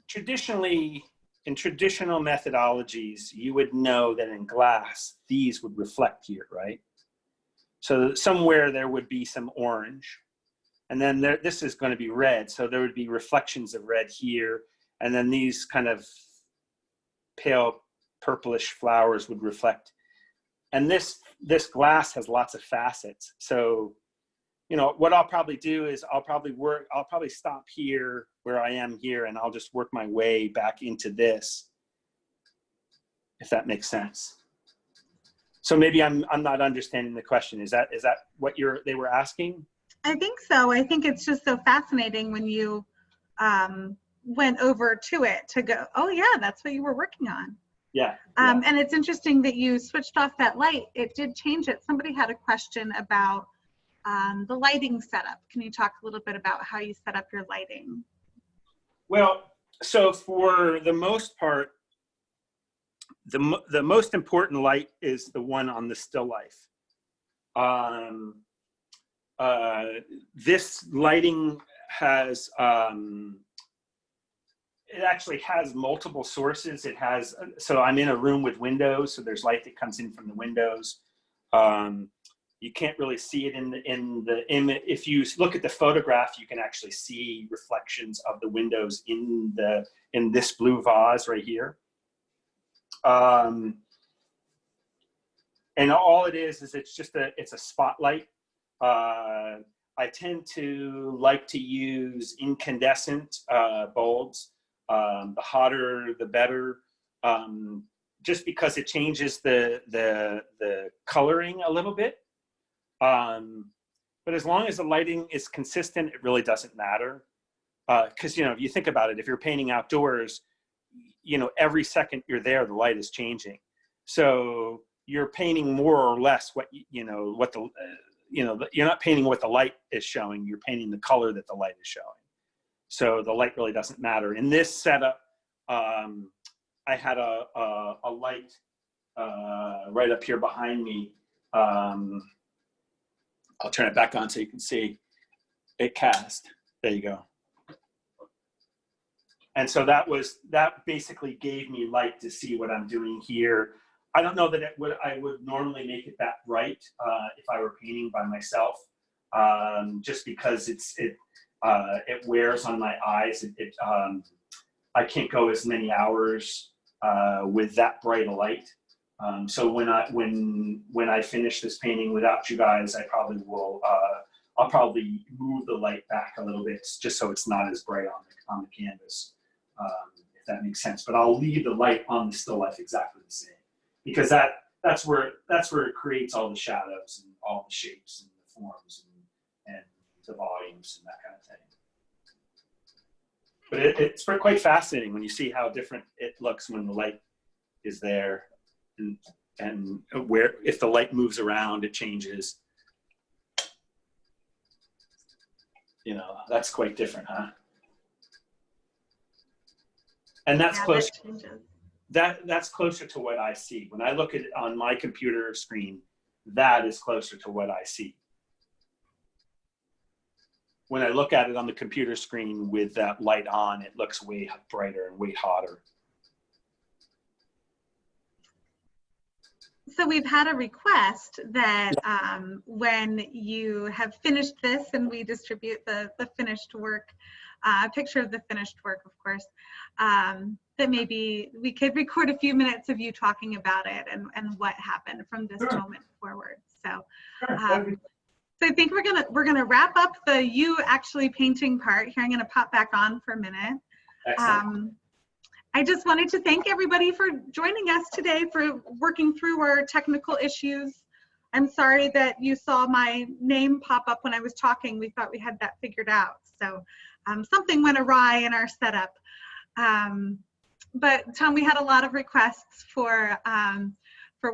traditionally, in traditional methodologies, you would know that in glass, these would reflect here, right? So somewhere there would be some orange, and then this is going to be red. So there would be reflections of red here, and then these kind of pale purplish flowers would reflect. And this glass has lots of facets. So, you know, what I'll probably do is I'll probably stop here where I am here, and I'll just work my way back into this, if that makes sense. So maybe I'm not understanding the question. Is that what they were asking? I think so. I think it's just so fascinating when you went over to it to go, oh yeah, that's what you were working on. Yeah. And it's interesting that you switched off that light. It did change it. Somebody had a question about the lighting setup. Can you talk a little bit about how you set up your lighting? Well, so for the most part, the most important light is the one on the still life. This lighting has, it actually has multiple sources. It has, so I'm in a room with windows, so there's light that comes in from the windows. You can't really see it in the image. If you look at the photograph, you can actually see reflections of the windows in this blue vase right here. And all it is it's just it's a spotlight. I tend to like to use incandescent bulbs. The hotter, the better, just because it changes the coloring a little bit. But as long as the lighting is consistent, it really doesn't matter. Because, you know, if you think about it, if you're painting outdoors, you know, every second you're there, the light is changing. So you're painting more or less you're not painting what the light is showing, you're painting the color that the light is showing. So the light really doesn't matter. In this setup, I had a light right up here behind me. I'll turn it back on so you can see it cast. There you go. And so that basically gave me light to see what I'm doing here. I don't know that I would normally make it that bright if I were painting by myself, just because it wears on my eyes. I can't go as many hours with that bright a light. So when I finish this painting without you guys, I'll probably move the light back a little bit just so it's not as bright on the canvas, if that makes sense. But I'll leave the light on the still life exactly the same, because that's where it creates all the shadows and all the shapes and the forms and the volumes and that kind of thing. But it's quite fascinating when you see how different it looks when the light is there, and where if the light moves around, it changes. You know, that's quite different, huh? And that's close. That's closer to what I see when I look at it on my computer screen. That is closer to what I see. When I look at it on the computer screen with that light on, it looks way brighter and way hotter. So we've had a request that when you have finished this and we distribute the finished work, a picture of the finished work, of course, that maybe we could record a few minutes of you talking about it and what happened from this moment forward. So So I think we're gonna wrap up the you actually painting part here. I'm gonna pop back on for a minute. Excellent. I just wanted to thank everybody for joining us today, for working through our technical issues. I'm sorry that you saw my name pop up when I was talking. We thought we had that figured out. So something went awry in our setup. But Tom, we had a lot of requests for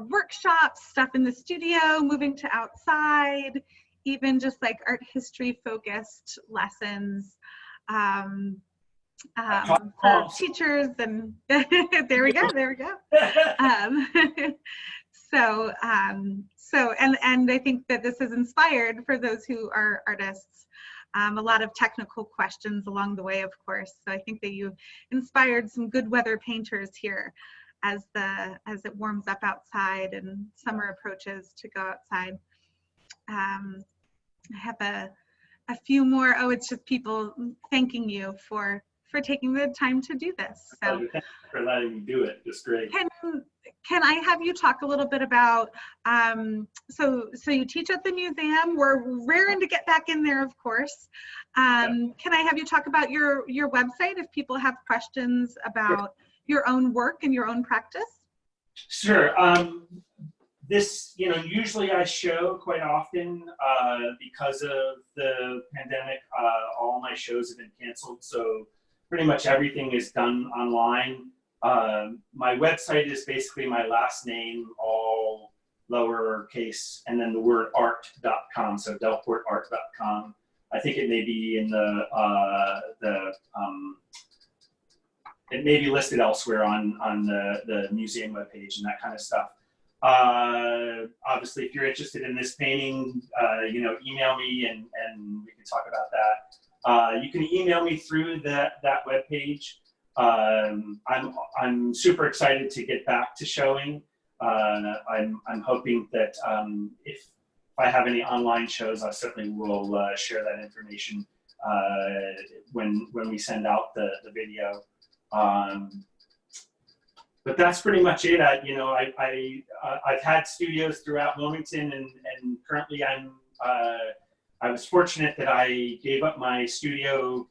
workshops, stuff in the studio, moving to outside, even just like art history focused lessons for teachers, and there we go. And I think that this is inspired for those who are artists. A lot of technical questions along the way, of course. So I think that you inspired some good weather painters here as it warms up outside and summer approaches to go outside. I have a few more. Oh, it's just people thanking you for taking the time to do this. So Thank you for letting me do it. It's great. Can I have you talk a little bit about, so you teach at the museum. We're raring to get back in there, of course. Can I have you talk about your website if people have questions about your own work and your own practice? Sure. This, usually I show quite often because of the pandemic. All my shows have been canceled, so pretty much everything is done online. My website is basically my last name, all lowercase, and then the word art.com, so delporteart.com. I think it may be in it may be listed elsewhere on the museum webpage and that kind of stuff. Obviously, if you're interested in this painting, email me and we can talk about that. You can email me through that webpage. I'm super excited to get back to showing. I'm hoping that if I have any online shows, I certainly will share that information when we send out the video. But that's pretty much it. I've had studios throughout Wilmington, and currently I was fortunate that I gave up my studio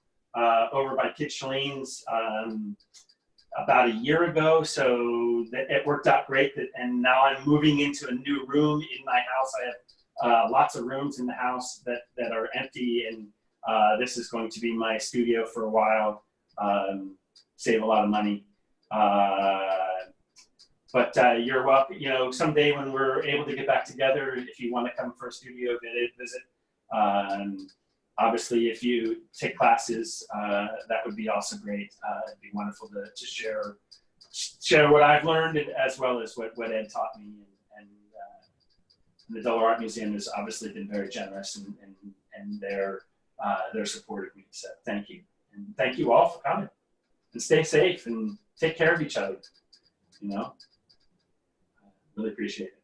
over by Kit Shalene's about a year ago, so it worked out great. And now I'm moving into a new room in my house. I have lots of rooms in the house that are empty, and this is going to be my studio for a while. Save a lot of money. But you're welcome. Someday when we're able to get back together, if you want to come for a studio visit, obviously if you take classes, that would be also great. It'd be wonderful to share what I've learned, as well as what Ed taught me. And the Del Art Museum has obviously been very generous, and they're supportive me. So thank you, and thank you all for coming. And stay safe and take care of each other. Really appreciate it.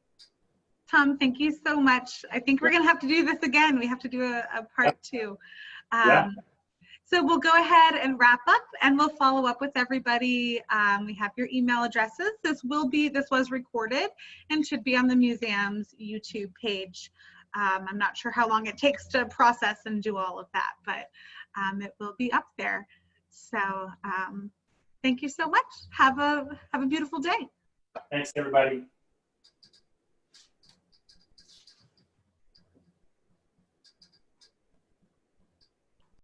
Tom, thank you so much. I think we're going to have to do this again. We have to do a part two. So we'll go ahead and wrap up, and we'll follow up with everybody. We have your email addresses. This was recorded and should be on the museum's YouTube page. I'm not sure how long it takes to process and do all of that, but it will be up there. So thank you so much. Have a beautiful day. Thanks, everybody.